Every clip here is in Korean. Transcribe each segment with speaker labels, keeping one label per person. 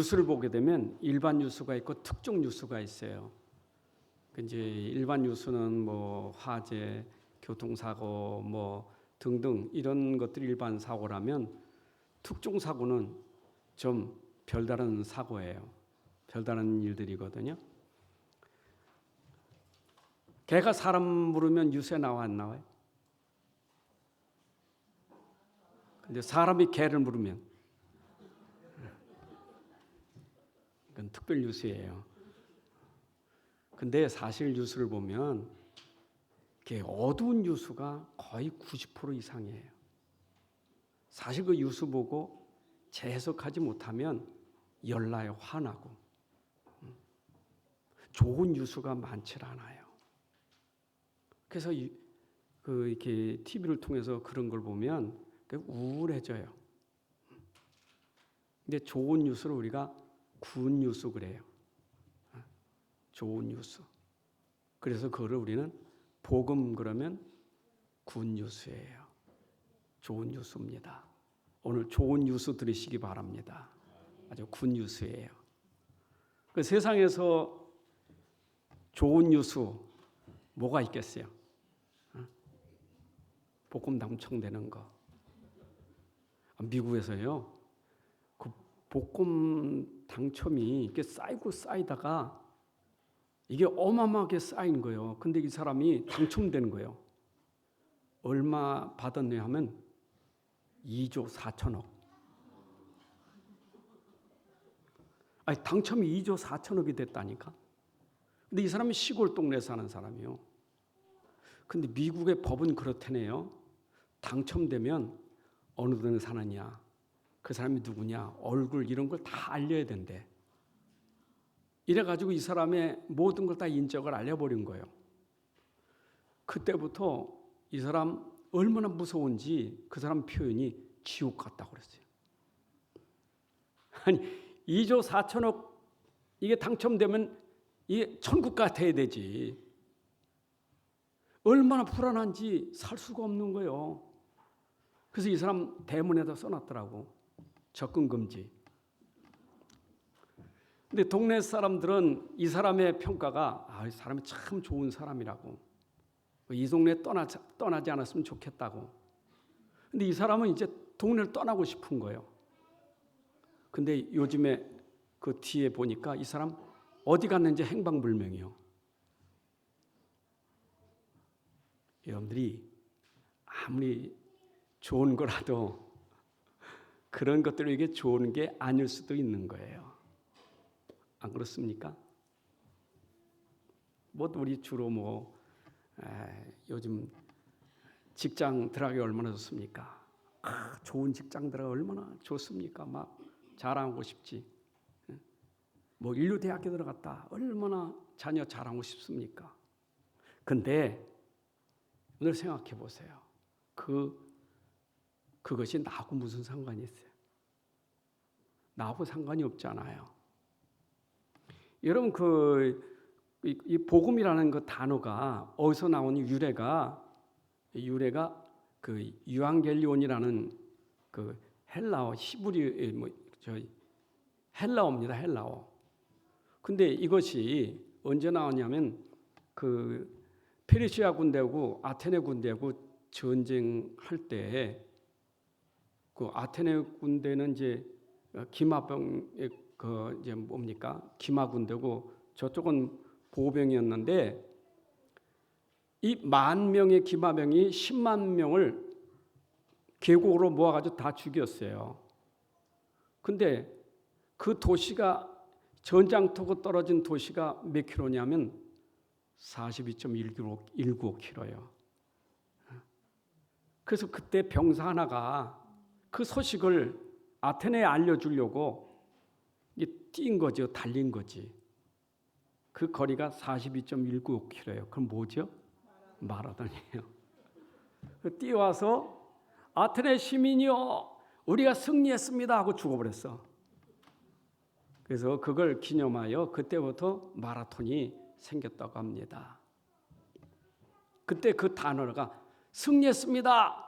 Speaker 1: 뉴스를 보게 되면 일반 뉴스가 있고 특종 뉴스가 있어요. 이제 일반 뉴스는 뭐 화재, 교통사고 뭐 등등 이런 것들이 일반 사고라면 특종 사고는 좀 별다른 사고예요. 별다른 일들이거든요. 개가 사람 물으면 뉴스에 나와 안 나와요? 근데 사람이 개를 물으면 그건 특별 뉴스예요. 근데 사실 뉴스를 보면 어두운 뉴스가 거의 90% 이상이에요. 사실 그 뉴스 보고 재해석하지 못하면 열나요, 화나고. 좋은 뉴스가 많지 않아요. 그래서 이렇게 TV를 통해서 그런 걸 보면 우울해져요. 근데 좋은 뉴스를 우리가 굿 뉴스 그래요. 좋은 뉴스. 그래서 그거를 우리는 복음 그러면 굿 뉴스예요. 좋은 뉴스입니다. 오늘 좋은 뉴스 들으시기 바랍니다. 아주 굿 뉴스예요. 그 세상에서 좋은 뉴스 뭐가 있겠어요? 복음 당첨되는 거. 미국에서요. 그 복음 당첨이 이렇게 쌓이고 쌓이다가 이게 어마어마하게 쌓인 거예요. 근데 이 사람이 당첨되는 거예요. 얼마 받았냐 하면 2조 4천억. 아니, 당첨이 2조 4천억이 됐다니까. 근데 이 사람이 시골 동네에 사는 사람이에요. 근데 미국의 법은 그렇다네요. 당첨되면 어느 동네 사느냐, 그 사람이 누구냐, 얼굴 이런 걸 다 알려야 된대. 이래가지고 이 사람의 모든 걸 다 인적을 알려버린 거예요. 그때부터 이 사람 얼마나 무서운지 그 사람 표현이 지옥 같다고 그랬어요. 아니 2조 4천억 이게 당첨되면 이게 천국 같아야 되지. 얼마나 불안한지 살 수가 없는 거예요. 그래서 이 사람 대문에다 써놨더라고. 접근 금지. 근데 동네 사람들은 이 사람의 평가가 이 사람이 참 좋은 사람이라고. 이 동네 떠나지 않았으면 좋겠다고. 근데 이 사람은 이제 동네를 떠나고 싶은 거예요. 근데 요즘에 그 뒤에 보니까 이 사람 어디 갔는지 행방불명이요. 여러분들이 아무리 좋은 거라도 그런 것들이 이게 좋은 게 아닐 수도 있는 거예요. 안 그렇습니까? 우리 주로 요즘 직장 들어가기 얼마나 좋습니까? 좋은 직장 들어가기 얼마나 좋습니까? 막 자랑하고 싶지. 인류대학교 들어갔다. 얼마나 자녀 자랑하고 싶습니까? 근데 오늘 생각해 보세요. 그것이 나하고 무슨 상관이 있어요? 나하고 상관이 없잖아요. 여러분 이 복음이라는 그 단어가 어디서 나오니 유래가 그 유앙겔리온이라는 그 헬라어 히브리 헬라어입니다. 헬라어. 근데 이것이 언제 나왔냐면 그 페르시아 군대하고 아테네 군대하고 전쟁할 때 그 아테네 군대는 이제 기마병의 이제 뭡니까? 기마 군대고 저쪽은 보병이었는데 이 10,000명의 기마병이 10만 명을 계곡으로 모아가지고 다 죽였어요. 근데 그 도시가 전장터고 떨어진 도시가 몇 킬로냐면 42.19km예요. 그래서 그때 병사 하나가 그 소식을 아테네에 알려주려고 뛴 거죠. 달린 거지. 그 거리가 42.19km예요. 그럼 뭐죠? 마라톤이에요. 뛰어와서 아테네 시민이요, 우리가 승리했습니다 하고 죽어버렸어. 그래서 그걸 기념하여 그때부터 마라톤이 생겼다고 합니다. 그때 그 단어가 승리했습니다.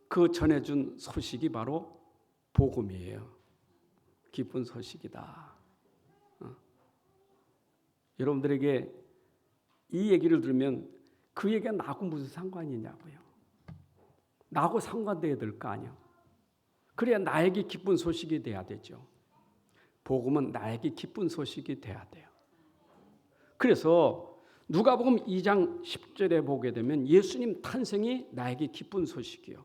Speaker 1: 그 전해준 소식이 바로 복음이에요. 기쁜 소식이다. 여러분들에게 이 얘기를 들으면 그 얘기가 나하고 무슨 상관이 있냐고요. 나하고 상관돼야 될 거 아니에요. 그래야 나에게 기쁜 소식이 돼야 되죠. 복음은 나에게 기쁜 소식이 돼야 돼요. 그래서 누가복음 2장 10절에 보게 되면 예수님 탄생이 나에게 기쁜 소식이요.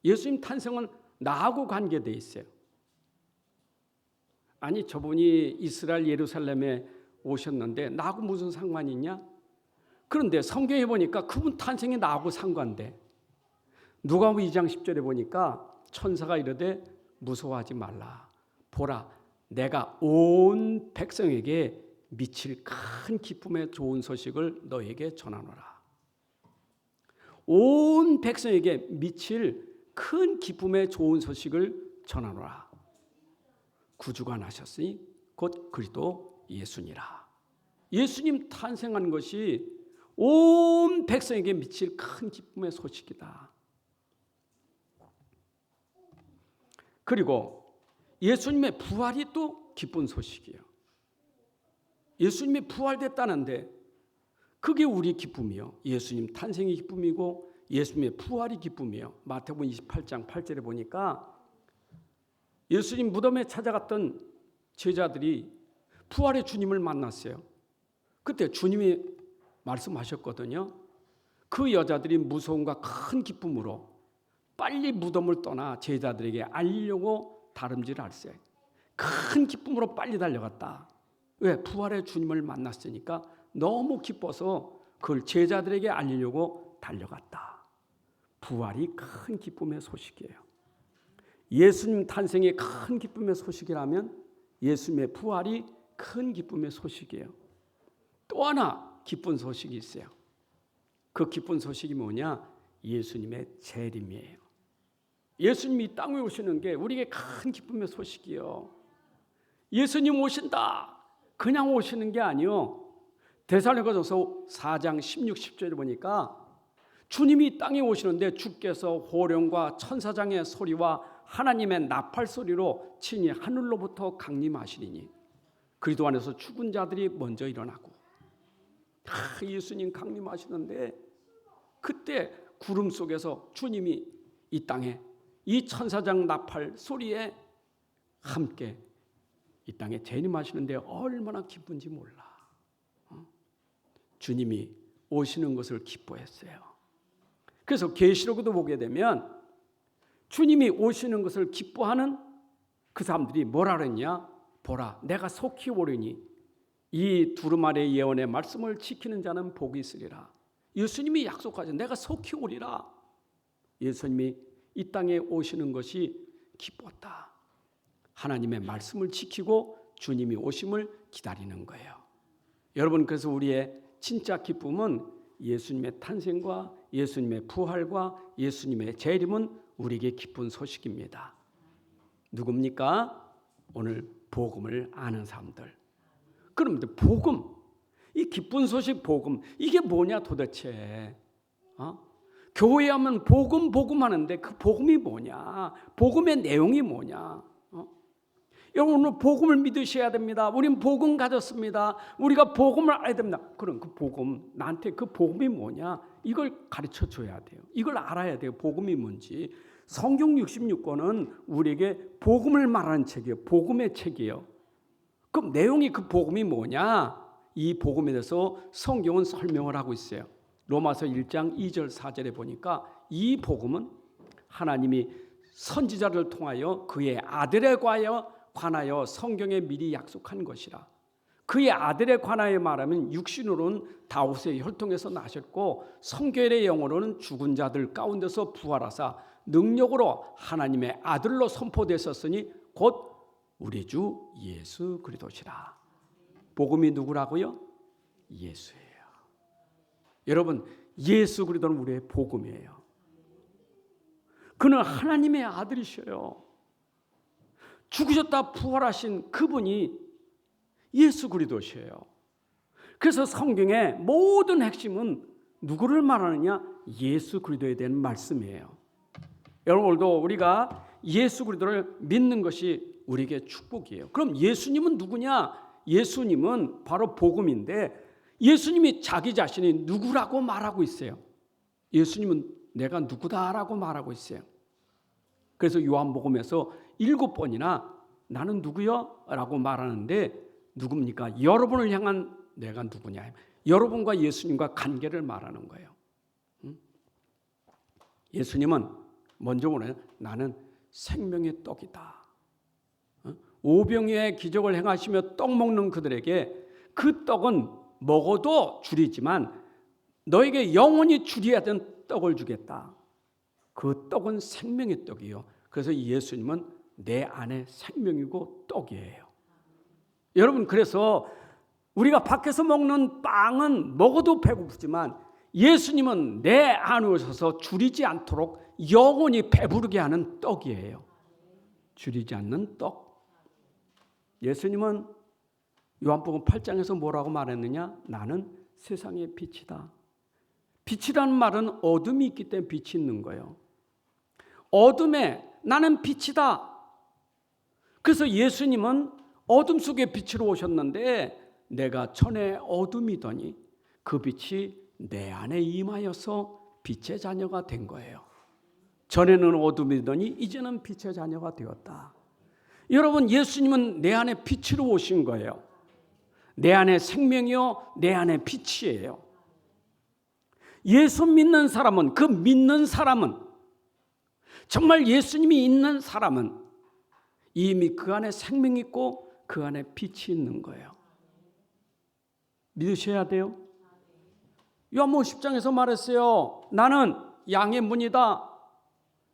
Speaker 1: 예수님 탄생은 나하고 관계돼 있어요. 아니 저분이 이스라엘 예루살렘에 오셨는데 나하고 무슨 상관이 있냐? 그런데 성경에 보니까 그분 탄생이 나하고 상관돼. 누가복음 2장 10절에 보니까 천사가 이르되 무서워하지 말라. 보라 내가 온 백성에게 미칠 큰 기쁨의 좋은 소식을 너에게 전하노라. 온 백성에게 미칠 큰 기쁨의 좋은 소식을 전하노라. 구주가 나셨으니 곧 그리스도 예수니라. 예수님 탄생한 것이 온 백성에게 미칠 큰 기쁨의 소식이다. 그리고 예수님의 부활이 또 기쁜 소식이에요. 예수님이 부활됐다는데 그게 우리 기쁨이요. 예수님 탄생이 기쁨이고 예수님의 부활이 기쁨이에요. 마태복음 28장 8절에 보니까 예수님 무덤에 찾아갔던 제자들이 부활의 주님을 만났어요. 그때 주님이 말씀하셨거든요. 그 여자들이 무서움과 큰 기쁨으로 빨리 무덤을 떠나 제자들에게 알리려고 다름질했어요. 큰 기쁨으로 빨리 달려갔다. 왜? 부활의 주님을 만났으니까 너무 기뻐서 그걸 제자들에게 알리려고 달려갔다. 부활이 큰 기쁨의 소식이에요. 예수님 탄생이 큰 기쁨의 소식이라면 예수님의 부활이 큰 기쁨의 소식이에요. 또 하나 기쁜 소식이 있어요. 그 기쁜 소식이 뭐냐? 예수님의 재림이에요. 예수님이 이 땅에 오시는 게 우리에게 큰 기쁨의 소식이에요. 예수님 오신다. 그냥 오시는 게 아니요. 데살로니가전서 4장 16, 17절에 보니까 주님이 이 땅에 오시는데 주께서 호령과 천사장의 소리와 하나님의 나팔 소리로 친히 하늘로부터 강림하시리니 그리스도 안에서 죽은 자들이 먼저 일어나고 예수님 강림하시는데 그때 구름 속에서 주님이 이 땅에 이 천사장 나팔 소리에 함께 이 땅에 재림하시는데 얼마나 기쁜지 몰라. 주님이 오시는 것을 기뻐했어요. 그래서 계시록에도 보게 되면 주님이 오시는 것을 기뻐하는 그 사람들이 뭐라 그랬냐? 보라 내가 속히 오리니 이 두루마리의 예언의 말씀을 지키는 자는 복이 있으리라. 예수님이 약속하죠. 내가 속히 오리라. 예수님이 이 땅에 오시는 것이 기뻤다. 하나님의 말씀을 지키고 주님이 오심을 기다리는 거예요. 여러분 그래서 우리의 진짜 기쁨은 예수님의 탄생과 예수님의 부활과 예수님의 재림은 우리에게 기쁜 소식입니다. 누굽니까? 오늘 복음을 아는 사람들. 그런데 복음, 이 기쁜 소식 복음 이게 뭐냐 도대체? 교회에 하면 복음 하는데 그 복음이 뭐냐? 복음의 내용이 뭐냐? 여러분 오늘 복음을 믿으셔야 됩니다. 우린 복음 가졌습니다. 우리가 복음을 알아야 됩니다. 그럼 그 복음 나한테 그 복음이 뭐냐? 이걸 가르쳐 줘야 돼요. 이걸 알아야 돼요. 복음이 뭔지. 성경 66권은 우리에게 복음을 말하는 책이에요. 복음의 책이에요. 그럼 내용이 그 복음이 뭐냐? 이 복음에 대해서 성경은 설명을 하고 있어요. 로마서 1장 2절 4절에 보니까 이 복음은 하나님이 선지자를 통하여 그의 아들에 관하여 성경에 미리 약속한 것이라. 그의 아들에 관하여 말하면 육신으로는 다윗의 혈통에서 나셨고 성결의 영으로는 죽은 자들 가운데서 부활하사 능력으로 하나님의 아들로 선포되셨으니 곧 우리 주 예수 그리스도시라. 복음이 누구라고요? 예수예요. 여러분 예수 그리스도는 우리의 복음이에요. 그는 하나님의 아들이셔요. 죽으셨다 부활하신 그분이 예수 그리스도시에요. 그래서 성경의 모든 핵심은 누구를 말하느냐? 예수 그리스도에 대한 말씀이에요. 여러분 오늘도 우리가 예수 그리스도를 믿는 것이 우리에게 축복이에요. 그럼 예수님은 누구냐? 예수님은 바로 복음인데 예수님이 자기 자신이 누구라고 말하고 있어요. 예수님은 내가 누구다라고 말하고 있어요. 그래서 요한복음에서 7번이나 나는 누구요? 라고 말하는데 누굽니까? 여러분을 향한 내가 누구냐? 여러분과 예수님과 관계를 말하는 거예요. 예수님은 먼저 오늘 나는 생명의 떡이다. 오병이어의 기적을 행하시며 떡 먹는 그들에게 그 떡은 먹어도 줄이지만 너에게 영원히 줄여야 되는 떡을 주겠다. 그 떡은 생명의 떡이요. 그래서 예수님은 내 안에 생명이고 떡이에요. 여러분, 그래서 우리가 밖에서 먹는 빵은 먹어도 배고프지만 예수님은 내 안에 오셔서 줄이지 않도록 영원히 배부르게 하는 떡이에요. 줄이지 않는 떡. 예수님은 요한복음 8장에서 뭐라고 말했느냐? 나는 세상의 빛이다. 빛이라는 말은 어둠이 있기 때문에 빛이 있는 거예요. 어둠에 나는 빛이다. 그래서 예수님은 어둠 속에 빛으로 오셨는데 내가 전에 어둠이더니 그 빛이 내 안에 임하여서 빛의 자녀가 된 거예요. 전에는 어둠이더니 이제는 빛의 자녀가 되었다. 여러분, 예수님은 내 안에 빛으로 오신 거예요. 내 안에 생명이요, 내 안에 빛이에요. 예수 믿는 사람은, 그 믿는 사람은, 정말 예수님이 있는 사람은 이미 그 안에 생명이 있고 그 안에 빛이 있는 거예요. 믿으셔야 돼요. 요한복음 10장에서 말했어요. 나는 양의 문이다.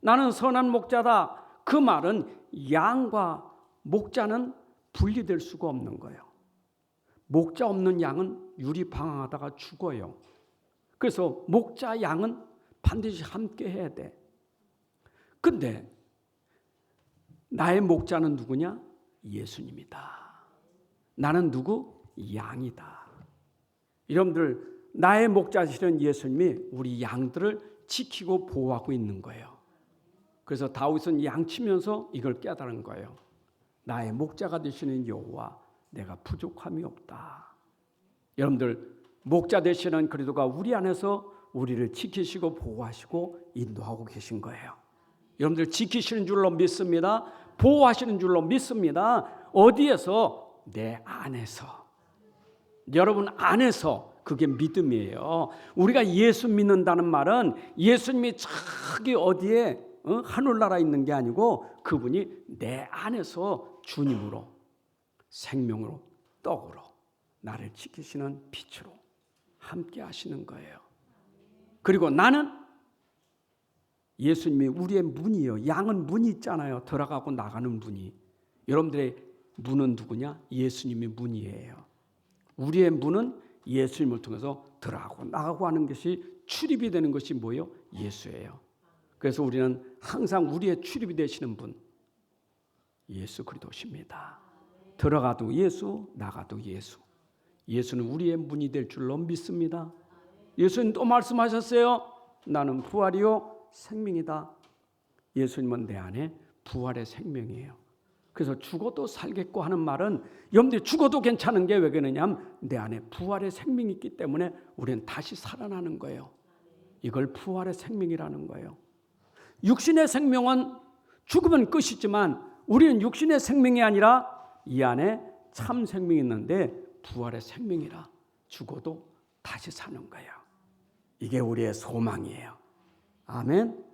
Speaker 1: 나는 선한 목자다. 그 말은 양과 목자는 분리될 수가 없는 거예요. 목자 없는 양은 유리방황하다가 죽어요. 그래서 목자 양은 반드시 함께 해야 돼. 근데 나의 목자는 누구냐? 예수님이다. 나는 누구? 양이다. 여러분들, 나의 목자시는 예수님이 우리 양들을 지키고 보호하고 있는 거예요. 그래서 다윗은 양치면서 이걸 깨달은 거예요. 나의 목자가 되시는 여호와, 내가 부족함이 없다. 여러분들, 목자 되시는 그리스도가 우리 안에서 우리를 지키시고 보호하시고 인도하고 계신 거예요. 여러분들 지키시는 줄로 믿습니다. 보호하시는 줄로 믿습니다. 어디에서? 내 안에서. 여러분 안에서. 그게 믿음이에요. 우리가 예수 믿는다는 말은 예수님이 저기 어디에 하늘나라에 있는 게 아니고 그분이 내 안에서 주님으로, 생명으로, 떡으로 나를 지키시는 빛으로 함께 하시는 거예요. 그리고 나는 예수님이 우리의 문이에요. 양은 문이 있잖아요. 들어가고 나가는 문이. 여러분들의 문은 누구냐? 예수님의 문이에요. 우리의 문은 예수님을 통해서 들어가고 나가고 하는 것이 출입이 되는 것이 뭐예요? 예수예요. 그래서 우리는 항상 우리의 출입이 되시는 분, 예수 그리스도십니다. 들어가도 예수, 나가도 예수. 예수는 우리의 문이 될 줄로 믿습니다. 예수님 또 말씀하셨어요. 나는 부활이요 생명이다. 예수님은 내 안에 부활의 생명이에요. 그래서 죽어도 살겠고 하는 말은 여러분들이 죽어도 괜찮은 게 왜 그러냐면 내 안에 부활의 생명이 있기 때문에 우리는 다시 살아나는 거예요. 이걸 부활의 생명이라는 거예요. 육신의 생명은 죽으면 끝이지만 우리는 육신의 생명이 아니라 이 안에 참 생명이 있는데 부활의 생명이라 죽어도 다시 사는 거예요. 이게 우리의 소망이에요. 아멘.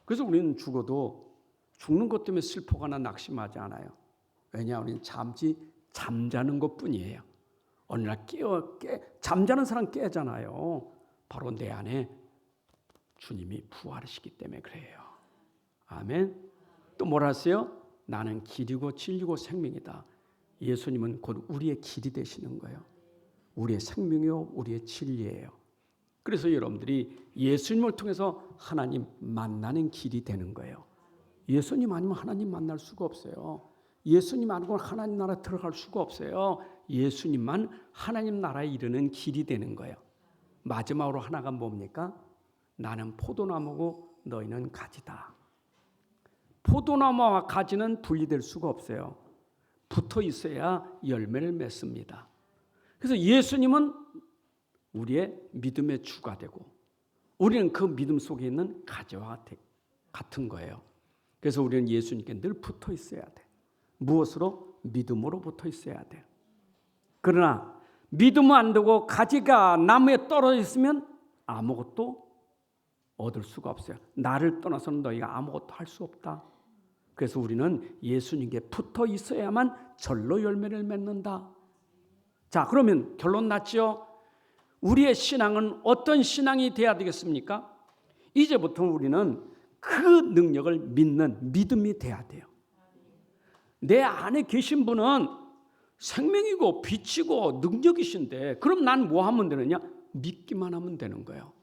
Speaker 1: 그래서 우리는 죽어도 죽는 것 때문에 슬퍼거나 낙심하지 않아요. 왜냐? 우리는 잠자는 것뿐이에요. 어느 날 잠자는 사람 깨잖아요. 바로 내 안에 주님이 부활하시기 때문에 그래요. 아멘. 또 뭐라 하세요? 나는 길이고 진리고 생명이다. 예수님은 곧 우리의 길이 되시는 거예요. 우리의 생명이요, 우리의 진리예요. 그래서 여러분들이 예수님을 통해서 하나님 만나는 길이 되는 거예요. 예수님 아니면 하나님 만날 수가 없어요. 예수님 아니고 하나님 나라 들어갈 수가 없어요. 예수님만 하나님 나라에 이르는 길이 되는 거예요. 마지막으로 하나가 뭡니까? 나는 포도나무고 너희는 가지다. 포도나무와 가지는 분리될 수가 없어요. 붙어 있어야 열매를 맺습니다. 그래서 예수님은 우리의 믿음의 주가 되고 우리는 그 믿음 속에 있는 가지와 같은 거예요. 그래서 우리는 예수님께 늘 붙어 있어야 돼. 무엇으로? 믿음으로 붙어 있어야 돼. 그러나 믿음은 안 되고 가지가 나무에 떨어져 있으면 아무것도 얻을 수가 없어요. 나를 떠나서는 너희가 아무것도 할 수 없다. 그래서 우리는 예수님께 붙어 있어야만 절로 열매를 맺는다. 자, 그러면 결론 났죠? 우리의 신앙은 어떤 신앙이 돼야 되겠습니까? 이제부터 우리는 그 능력을 믿는 믿음이 돼야 돼요. 내 안에 계신 분은 생명이고 빛이고 능력이신데 그럼 난 뭐 하면 되느냐? 믿기만 하면 되는 거예요.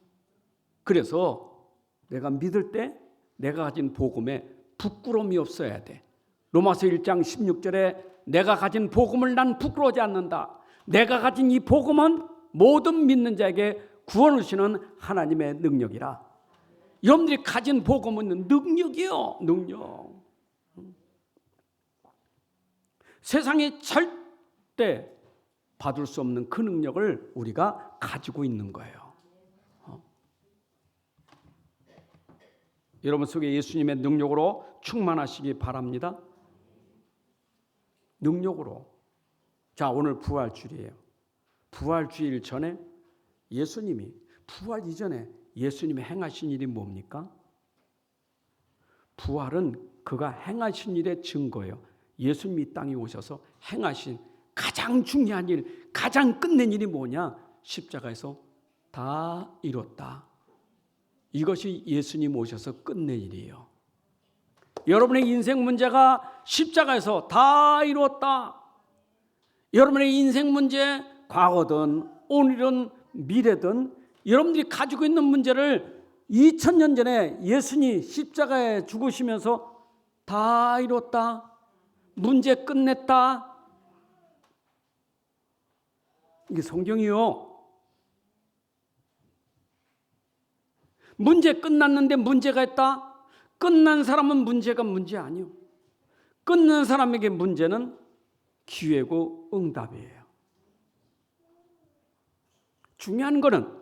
Speaker 1: 그래서 내가 믿을 때 내가 가진 복음에 부끄러움이 없어야 돼. 로마서 1장 16절에 내가 가진 복음을 난 부끄러워하지 않는다. 내가 가진 이 복음은 모든 믿는 자에게 구원을 주시는 하나님의 능력이라. 여러분들이 가진 복음은 능력이요. 능력. 세상에 절대 받을 수 없는 그 능력을 우리가 가지고 있는 거예요. 여러분 속에 예수님의 능력으로 충만하시기 바랍니다. 능력으로. 자, 오늘 부활주일이에요. 부활주일 전에 예수님이 부활 이전에 예수님이 행하신 일이 뭡니까? 부활은 그가 행하신 일의 증거예요. 예수님이 이 땅에 오셔서 행하신 가장 중요한 일, 가장 끝낸 일이 뭐냐? 십자가에서 다 이뤘다. 이것이 예수님 오셔서 끝낸 일이에요. 여러분의 인생 문제가 십자가에서 다 이뤘다. 여러분의 인생 문제, 과거든 오늘은 미래든 여러분들이 가지고 있는 문제를 2000년 전에 예수님이 십자가에 죽으시면서 다 이뤘다. 문제 끝냈다. 이게 성경이요. 문제 끝났는데 문제가 있다? 끝난 사람은 문제가 문제 아니요. 끝난 사람에게 문제는 기회고 응답이에요. 중요한 거는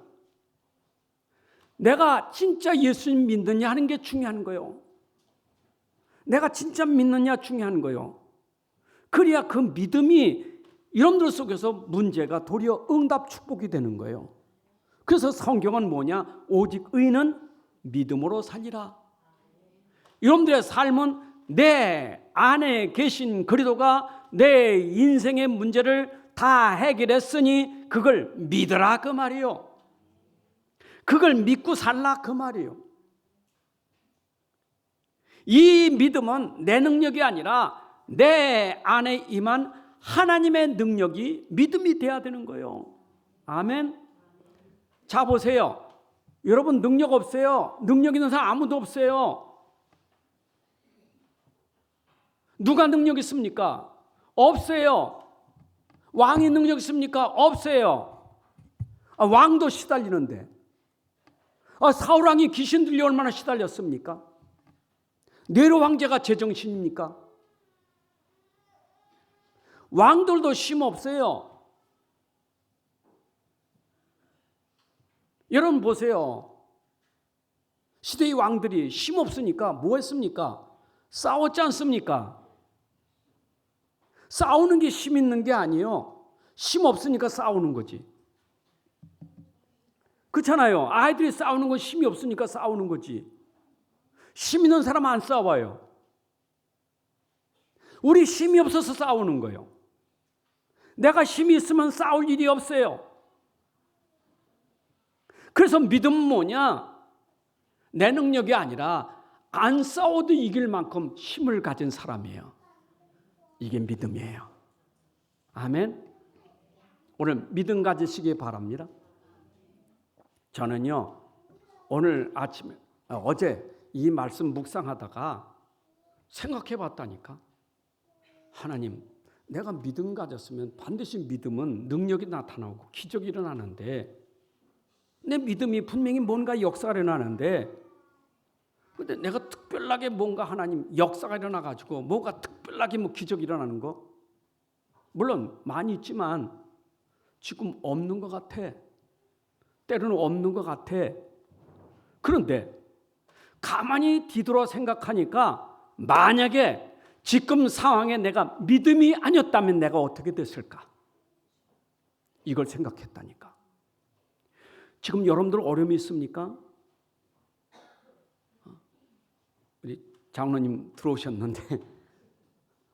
Speaker 1: 내가 진짜 예수님 믿느냐 하는 게 중요한 거예요. 내가 진짜 믿느냐 중요한 거예요. 그래야 그 믿음이 여러분들 속에서 문제가 도리어 응답 축복이 되는 거예요. 그래서 성경은 뭐냐? 오직 의인은 믿음으로 살리라. 여러분들의 삶은 내 안에 계신 그리스도가 내 인생의 문제를 다 해결했으니 그걸 믿으라 그 말이에요. 그걸 믿고 살라 그 말이에요. 이 믿음은 내 능력이 아니라 내 안에 임한 하나님의 능력이 믿음이 돼야 되는 거예요. 아멘. 자, 보세요. 여러분 능력 없어요. 능력 있는 사람 아무도 없어요. 누가 능력 있습니까? 없어요. 왕이 능력 있습니까? 없어요. 왕도 시달리는데. 사울 왕이 귀신 들려 얼마나 시달렸습니까? 네로 황제가 제정신입니까? 왕들도 쉼 없어요. 여러분 보세요. 시대의 왕들이 쉼 없으니까 뭐 했습니까? 싸웠지 않습니까? 싸우는 게 쉼 있는 게 아니에요. 쉼 없으니까 싸우는 거지. 그렇잖아요. 아이들이 싸우는 건 힘이 없으니까 싸우는 거지. 힘 있는 사람 안 싸워요. 우리 힘이 없어서 싸우는 거예요. 내가 힘이 있으면 싸울 일이 없어요. 그래서 믿음은 뭐냐? 내 능력이 아니라 안 싸워도 이길 만큼 힘을 가진 사람이에요. 이게 믿음이에요. 아멘. 오늘 믿음 가지시기 바랍니다. 저는요, 오늘 아침에 어제 이 말씀 묵상하다가 생각해 봤다니까. 하나님, 내가 믿음 가졌으면 반드시 믿음은 능력이 나타나고 기적이 일어나는데 내 믿음이 분명히 뭔가 역사가 일어나는데 근데 내가 특별한 특별하게 뭔가 하나님 역사가 일어나가지고 뭔가 특별하게 뭐 기적이 일어나는 거 물론 많이 있지만 지금 없는 것 같아. 때로는 없는 것 같아. 그런데 가만히 뒤돌아 생각하니까 만약에 지금 상황에 내가 믿음이 아니었다면 내가 어떻게 됐을까? 이걸 생각했다니까. 지금 여러분들 어려움이 있습니까? 우리 장로님 들어오셨는데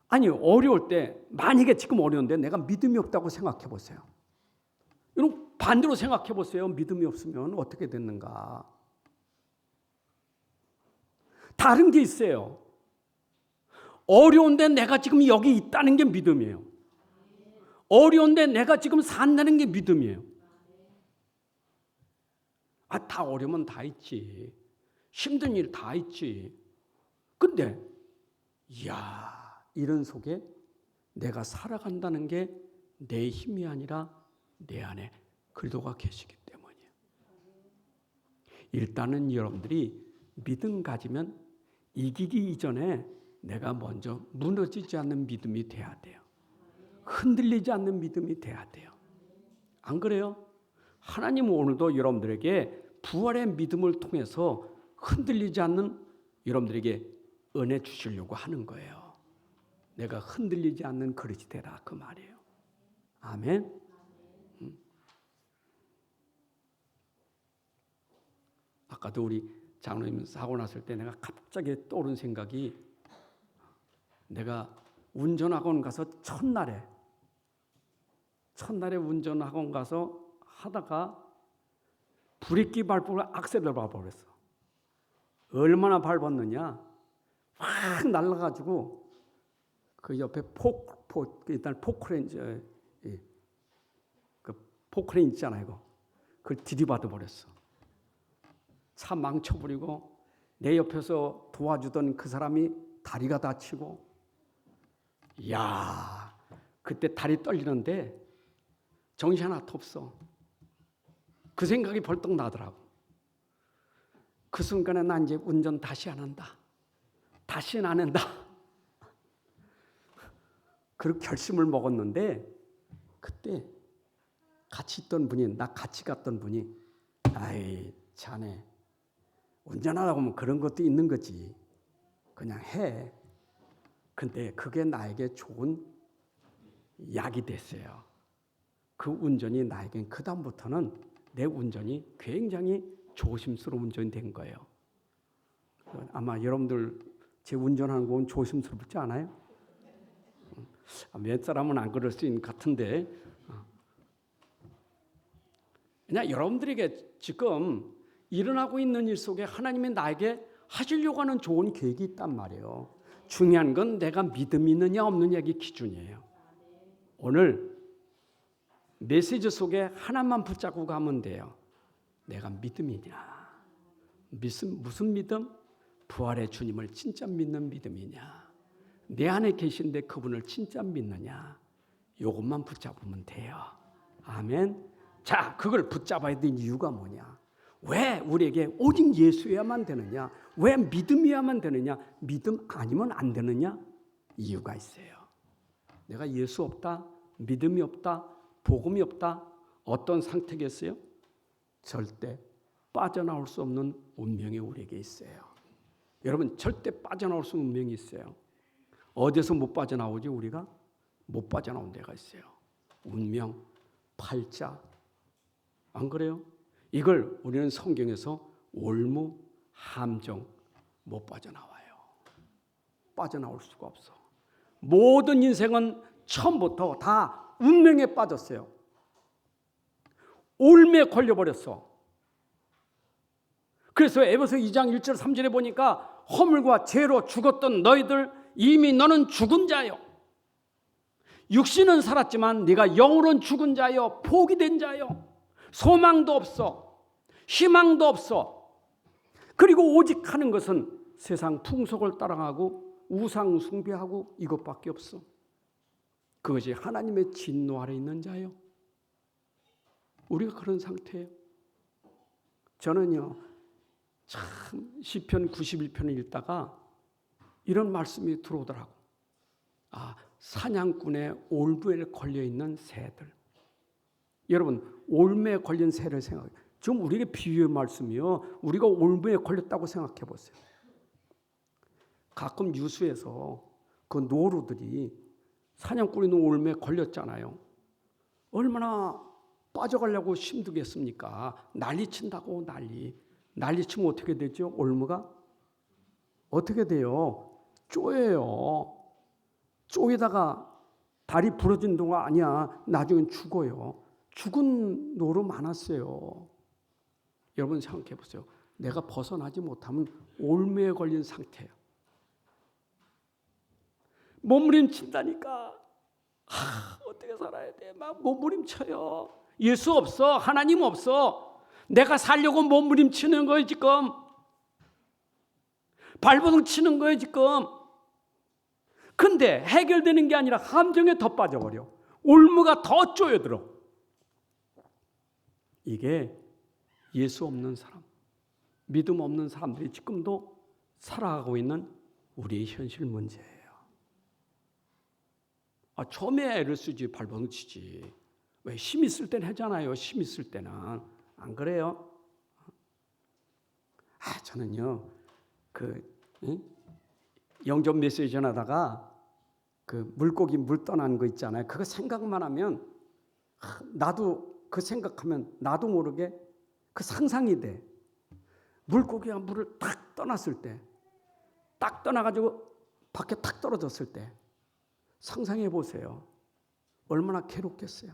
Speaker 1: 아니 어려울 때 만약에 지금 어려운데 내가 믿음이 없다고 생각해 보세요. 여러분 반대로 생각해 보세요. 믿음이 없으면 어떻게 됐는가? 다른 게 있어요. 어려운데 내가 지금 여기 있다는 게 믿음이에요. 어려운데 내가 지금 산다는 게 믿음이에요. 다 어려우면 다 있지. 힘든 일 다 있지. 근데 이런 속에 내가 살아간다는 게 내 힘이 아니라 내 안에 그리스도가 계시기 때문이에요. 일단은 여러분들이 믿음 가지면 이기기 이전에 내가 먼저 무너지지 않는 믿음이 돼야 돼요. 흔들리지 않는 믿음이 돼야 돼요. 안 그래요? 하나님은 오늘도 여러분들에게 부활의 믿음을 통해서 흔들리지 않는 여러분들에게 은혜 주시려고 하는 거예요. 내가 흔들리지 않는 그릇이 되라 그 말이에요. 아멘. 아까도 우리 장로님 사고 났을 때 내가 갑자기 떠오른 생각이 내가 운전학원 가서 첫날에 운전학원 가서 하다가 브레이크 밟고 악셀을 밟아버렸어. 얼마나 밟았느냐? 확 날라가지고 그 옆에 일단 포크레인 그 포크레인 있잖아요. 이거 그걸 들이받아 버렸어. 차 망쳐버리고 내 옆에서 도와주던 그 사람이 다리가 다치고 그때 다리 떨리는데 정신 하나도 없어. 그 생각이 벌떡 나더라고. 그 순간에 난 이제 운전 다시 안 한다. 다시는 안 한다. 그렇게 결심을 먹었는데 그때 같이 있던 분이 나 같이 갔던 분이 아이 자네 운전하다 보면 그런 것도 있는 거지. 그냥 해. 근데 그게 나에게 좋은 약이 됐어요. 그 운전이 나에겐 그다음부터는 내 운전이 굉장히 조심스러운 운전이 된 거예요. 아마 여러분들 제 운전하는 건 조심스럽지 않아요? 몇 사람은 안 그럴 수 있는 것 같은데 그냥 여러분들에게 지금 일어나고 있는 일 속에 하나님이 나에게 하시려고 하는 좋은 계획이 있단 말이에요. 중요한 건 내가 믿음이 있느냐 없느냐의 기준이에요. 오늘 메시지 속에 하나만 붙잡고 가면 돼요. 내가 믿음이냐? 무슨 믿음? 부활의 주님을 진짜 믿는 믿음이냐? 내 안에 계신데 그분을 진짜 믿느냐? 이것만 붙잡으면 돼요. 아멘. 자, 그걸 붙잡아야 되는 이유가 뭐냐? 왜 우리에게 오직 예수여야만 되느냐? 왜 믿음이야만 되느냐? 믿음 아니면 안 되느냐? 이유가 있어요. 내가 예수 없다, 믿음이 없다, 복음이 없다, 어떤 상태겠어요? 절대 빠져나올 수 없는 운명이 우리에게 있어요. 여러분 절대 빠져나올 수 없는 운명이 있어요. 어디서 못 빠져나오지 우리가? 못 빠져나온 데가 있어요. 운명, 팔자. 안 그래요? 이걸 우리는 성경에서 올무, 함정 못 빠져나와요. 빠져나올 수가 없어. 모든 인생은 처음부터 다 운명에 빠졌어요. 올매에 걸려버렸어. 그래서 에베소 2장 1절 3절에 보니까 허물과 죄로 죽었던 너희들 이미 너는 죽은 자요. 육신은 살았지만 네가 영으로는 죽은 자요. 포기된 자요. 소망도 없어. 희망도 없어. 그리고 오직 하는 것은 세상 풍속을 따라가고 우상 숭배하고 이것밖에 없어. 그것이 하나님의 진노 아래 있는 자요. 우리가 그런 상태예요. 저는요 참 시편 91편을 읽다가 이런 말씀이 들어오더라고. 사냥꾼의 올무에 걸려있는 새들. 여러분, 올무에 걸린 새를 생각해요. 지금 우리에게 비유의 말씀이요. 우리가 올무에 걸렸다고 생각해 보세요. 가끔 뉴스에서 그 노루들이 사냥꾼이 있는 올무에 걸렸잖아요. 얼마나 빠져가려고 힘들겠습니까? 난리친다고 난리치면 어떻게 되죠? 올무가 어떻게 돼요? 쪼여요. 쪼이다가 다리 부러진 동안 아니야. 나중엔 죽어요. 죽은 노루 많았어요. 여러분 생각해 보세요. 내가 벗어나지 못하면 올무에 걸린 상태예요. 몸부림친다니까. 어떻게 살아야 돼? 막 몸부림쳐요. 예수 없어. 하나님 없어. 내가 살려고 몸부림치는 거예요 지금. 발버둥 치는 거예요 지금. 근데 해결되는 게 아니라 함정에 더 빠져버려. 올무가 더 쪼여들어. 이게 예수 없는 사람, 믿음 없는 사람들이 지금도 살아가고 있는 우리의 현실 문제예요. 처음에 애를 쓰지 발버둥 치지. 왜 힘 있을 때는 하잖아요. 힘 있을 때는. 안 그래요? 저는요. 영접 메시지 전하다가 그 물고기 물 떠나는 거 있잖아요. 그거 생각만 하면 나도 그 생각하면 나도 모르게 그 상상이 돼. 물고기가 물을 탁 떠났을 때, 딱 떠나가지고 밖에 탁 떨어졌을 때 상상해 보세요. 얼마나 괴롭겠어요.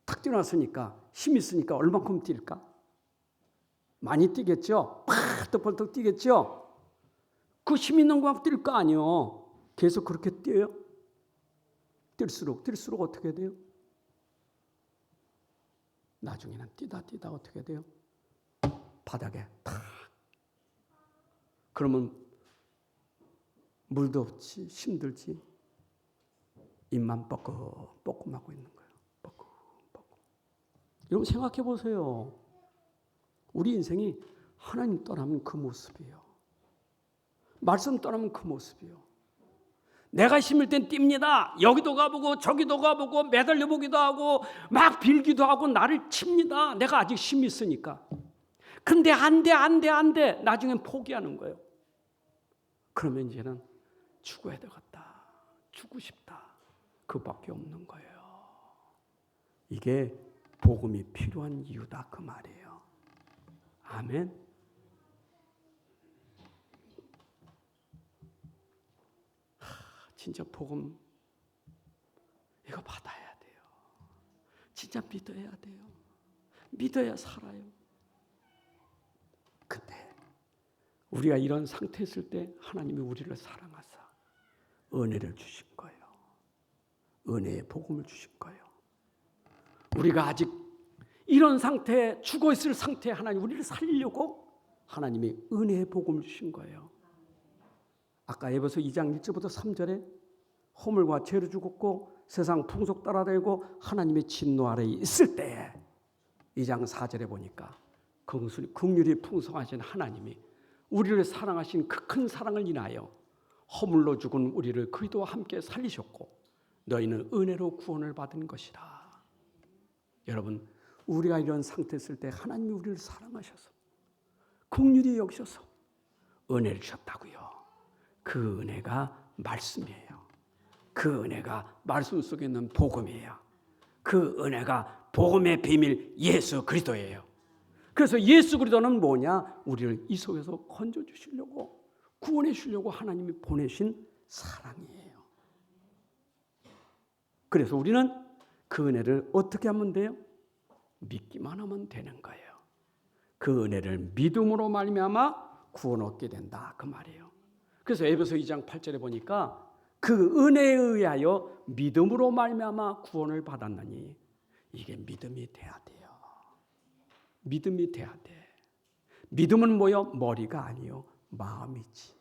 Speaker 1: 탁 뛰어났으니까 힘이 있으니까 얼만큼 뛸까? 많이 뛰겠죠. 벌떡벌떡 뛰겠죠. 그 힘 있는 거 뛸 거 아니요. 계속 그렇게 뛰어요. 뛸수록 어떻게 돼요? 나중에는 뛰다 어떻게 돼요? 바닥에 탁. 그러면 물도 없지, 힘들지. 입만 뻐끔뻐끔하고 있는 거예요. 뻐끔뻐끔. 여러분 생각해 보세요. 우리 인생이 하나님 떠나면 그 모습이에요. 말씀 떠나면 그 모습이에요. 내가 힘일 땐 뜁니다. 여기도 가보고 저기도 가보고 매달려 보기도 하고 막 빌기도 하고 나를 칩니다. 내가 아직 힘이 있으니까. 근데 안 돼. 나중엔 포기하는 거예요. 그러면 이제는 죽어야 되겠다. 죽고 싶다. 그밖에 없는 거예요. 이게 복음이 필요한 이유다 그 말이에요. 아멘. 진짜 복음 이거 받아야 돼요. 진짜 믿어야 돼요. 믿어야 살아요. 근데 우리가 이런 상태에 있을 때 하나님이 우리를 사랑하사 은혜를 주신 거예요. 은혜의 복음을 주신 거예요. 우리가 아직 이런 상태에 죽어있을 상태에 하나님 우리를 살리려고 하나님이 은혜의 복음을 주신 거예요. 아까 에베소 2장 1절부터 3절에 허물과 죄로 죽었고 세상 풍속 따라다니고 하나님의 진노 아래에 있을 때에 2장 4절에 보니까 긍휼이 풍성하신 하나님이 우리를 사랑하신 그 큰 사랑을 인하여 허물로 죽은 우리를 그리스도와 함께 살리셨고 너희는 은혜로 구원을 받은 것이라. 여러분 우리가 이런 상태에 있을 때 하나님이 우리를 사랑하셔서 긍휼히 여기셔서 은혜를 주셨다고요. 그 은혜가 말씀이에요. 그 은혜가 말씀 속에 있는 복음이에요. 그 은혜가 복음의 비밀 예수 그리스도예요. 그래서 예수 그리스도는 뭐냐? 우리를 이 속에서 건져주시려고 구원해 주시려고 하나님이 보내신 사랑이에요. 그래서 우리는 그 은혜를 어떻게 하면 돼요? 믿기만 하면 되는 거예요. 그 은혜를 믿음으로 말미암아 구원 얻게 된다 그 말이에요. 그래서 에베소 2장 8절에 보니까 그 은혜에 의하여 믿음으로 말미암아 구원을 받았느니 이게 믿음이 돼야 돼요. 믿음이 돼야 돼. 믿음은 뭐요? 머리가 아니요 마음이지.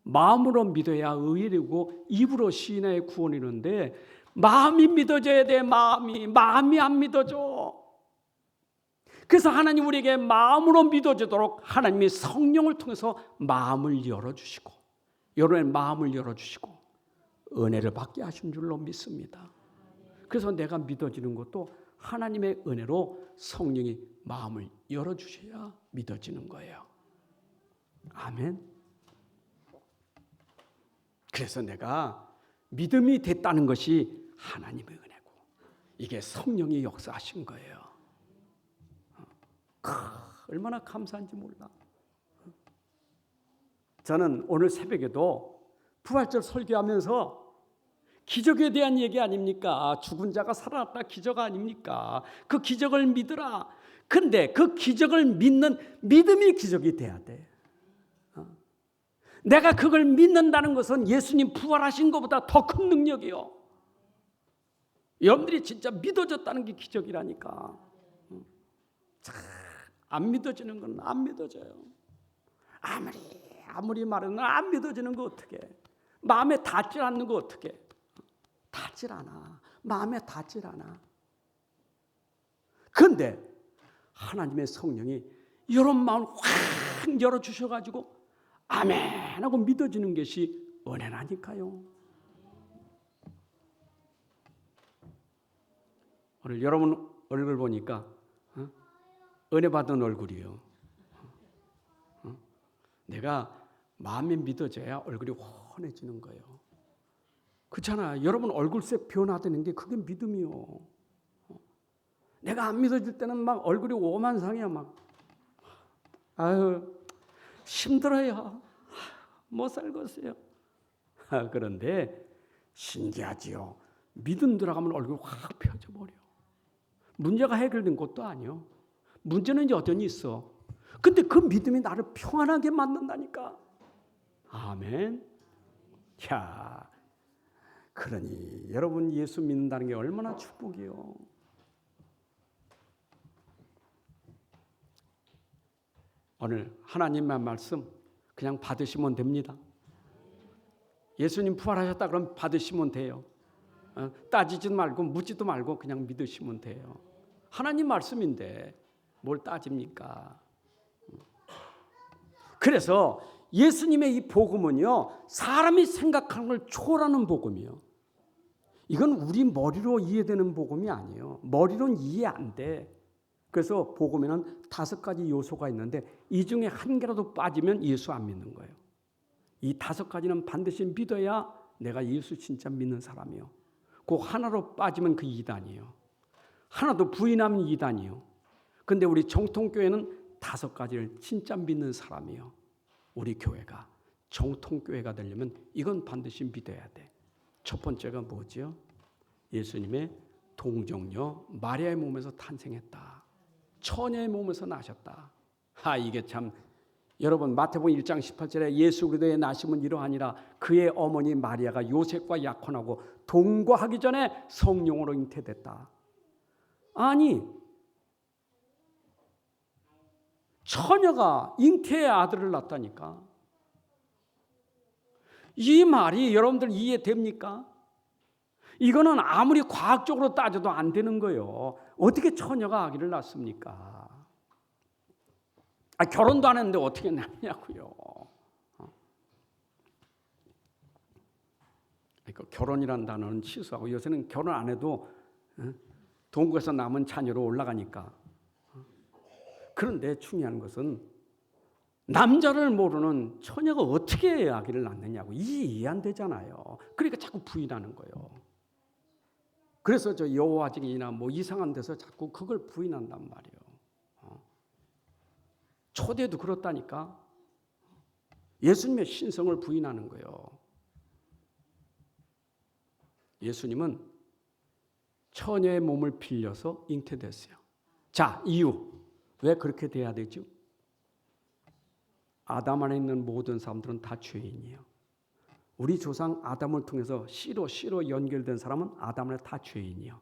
Speaker 1: 마음으로 믿어야 의이르고 입으로 시인하여 구원이 이루는데 마음이 믿어져야 돼. 마음이 안 믿어져. 그래서 하나님 우리에게 마음으로 믿어지도록 하나님이 성령을 통해서 마음을 열어주시고 여러분의 마음을 열어주시고 은혜를 받게 하신 줄로 믿습니다. 그래서 내가 믿어지는 것도 하나님의 은혜로 성령이 마음을 열어주셔야 믿어지는 거예요. 아멘. 그래서 내가 믿음이 됐다는 것이 하나님의 은혜고 이게 성령이 역사하신 거예요. 얼마나 감사한지 몰라. 저는 오늘 새벽에도 부활절 설교하면서 기적에 대한 얘기 아닙니까? 죽은 자가 살아났다 기적 아닙니까? 그 기적을 믿으라. 근데 그 기적을 믿는 믿음이 기적이 돼야 돼. 내가 그걸 믿는다는 것은 예수님 부활하신 것보다 더 큰 능력이요. 여러분들이 진짜 믿어졌다는 게 기적이라니까. 안 믿어지는 건 안 믿어져요. 아무리 말해도 안 믿어지는 거 어떻게? 마음에 닿질 않는 거 어떻게? 닿질 않아. 마음에 닿질 않아. 그런데 하나님의 성령이 이런 마음을 확 열어주셔가지고 아멘 하고 믿어지는 것이 은혜라니까요. 오늘 여러분 얼굴 보니까 은혜 받은 얼굴이에요. 내가 마음에 믿어져야 얼굴이 환해지는 거예요. 그렇잖아. 여러분 얼굴색 변화되는 게 그게 믿음이요. 내가 안 믿어질 때는 막 얼굴이 오만상이야. 막 아유 힘들어요. 못 살겠어요. 그런데 신기하지요. 믿음 들어가면 얼굴이 확 펴져버려. 문제가 해결된 것도 아니요. 문제는 여전히 있어. 근데 그 믿음이 나를 평안하게 만든다니까. 아멘. 야, 그러니 여러분 예수 믿는다는 게 얼마나 축복이요. 오늘 하나님의 말씀 그냥 받으시면 됩니다. 예수님 부활하셨다 그러면 받으시면 돼요. 따지지도 말고 묻지도 말고 그냥 믿으시면 돼요. 하나님 말씀인데 뭘 따집니까? 그래서 예수님의 이 복음은요, 사람이 생각하는 걸 초월하는 복음이요. 이건 우리 머리로 이해되는 복음이 아니에요. 머리로는 이해 안 돼. 그래서 복음에는 5가지 요소가 있는데 이 중에 한 개라도 빠지면 예수 안 믿는 거예요. 이 5가지는 반드시 믿어야 내가 예수 진짜 믿는 사람이요. 그 하나로 빠지면 그 이단이에요. 하나도 부인하면 이단이에요. 근데 우리 정통교회는 5가지를 진짜 믿는 사람이에요. 우리 교회가 정통교회가 되려면 이건 반드시 믿어야 돼. 첫 번째가 뭐죠? 예수님의 동정녀 마리아의 몸에서 탄생했다. 처녀의 몸에서 나셨다. 이게 참 여러분 마태복음 1장 18절에 예수 그리스도의 나심은 이러하니라 그의 어머니 마리아가 요셉과 약혼하고 동거하기 전에 성령으로 잉태됐다. 아니 처녀가 잉태의 아들을 낳다니까. 이 말이 여러분들 이해됩니까? 이거는 아무리 과학적으로 따져도 안 되는 거예요. 어떻게 처녀가 아기를 낳습니까? 결혼도 안 했는데 어떻게 낳냐고요. 그러니까 결혼이라는 단어는 취소하고 요새는 결혼 안 해도 동거에서 남은 자녀로 올라가니까. 그런데 중요한 것은 남자를 모르는 처녀가 어떻게 아기를 낳느냐고 이해 안 되잖아요. 그러니까 자꾸 부인하는 거예요. 그래서 저 여호와직이나 뭐 이상한 데서 자꾸 그걸 부인한단 말이에요. 초대도 그렇다니까. 예수님의 신성을 부인하는 거예요. 예수님은 처녀의 몸을 빌려서 잉태됐어요. 자, 이유. 왜 그렇게 돼야 되죠? 아담 안에 있는 모든 사람들은 다 죄인이에요. 우리 조상 아담을 통해서 씨로 연결된 사람은 아담 안에 다 죄인이에요.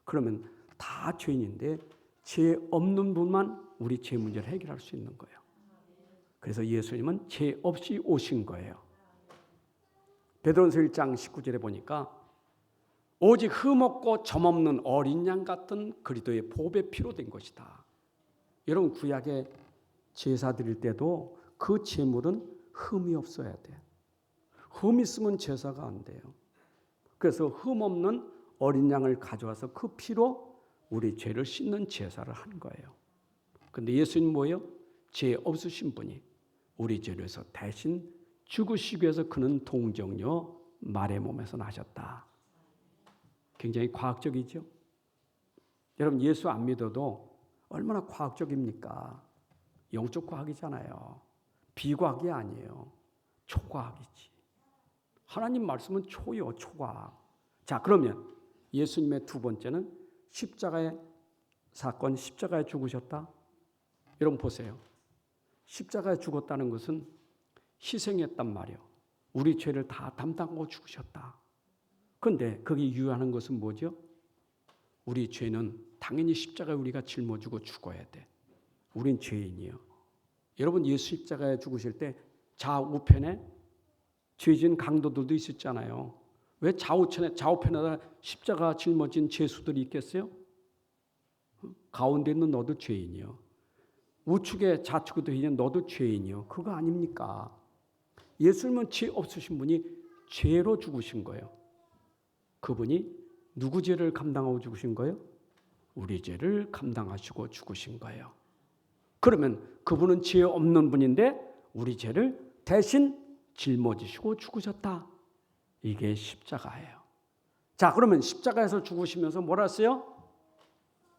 Speaker 1: 그러면 다 죄인인데 죄 없는 분만 우리 죄 문제를 해결할 수 있는 거예요. 그래서 예수님은 죄 없이 오신 거예요. 베드로전서 1장 19절에 보니까 오직 흠없고 점없는 어린 양 같은 그리스도의 보배 피로 된 것이다. 여러분 구약에 제사 드릴 때도 그 제물은 흠이 없어야 돼. 흠 있으면 제사가 안 돼요. 그래서 흠 없는 어린 양을 가져와서 그 피로 우리 죄를 씻는 제사를 한 거예요. 근데 예수님 뭐예요? 죄 없으신 분이 우리 죄를 위해서 대신 죽으시기 위해서 그는 동정녀 말의 몸에서 나셨다. 굉장히 과학적이죠. 여러분 예수 안 믿어도 얼마나 과학적입니까? 영적 과학이잖아요. 비과학이 아니에요. 초과학이지. 하나님 말씀은 초요, 초과학. 자, 그러면 예수님의 두 번째는 십자가의 사건, 십자가에 죽으셨다. 여러분 보세요. 십자가에 죽었다는 것은 희생했단 말이에요. 우리 죄를 다 담당하고 죽으셨다. 그런데 거기 유효하는 것은 뭐죠? 우리 죄는 당연히 십자가에 우리가 짊어지고 죽어야 돼. 우린 죄인이요. 여러분 예수 십자가에 죽으실 때 좌우편에 죄진 강도들도 있었잖아요. 왜 좌우편에다 십자가 짊어진 죄수들이 있겠어요? 가운데 있는 너도 죄인이요. 우측에 좌측에도 있는 너도 죄인이요. 그거 아닙니까? 예수님은 죄 없으신 분이 죄로 죽으신 거예요. 그분이 누구 죄를 감당하고 죽으신 거예요? 우리 죄를 감당하시고 죽으신 거예요. 그러면 그분은 죄 없는 분인데 우리 죄를 대신 짊어지시고 죽으셨다. 이게 십자가예요. 자, 그러면 십자가에서 죽으시면서 뭐라 했어요?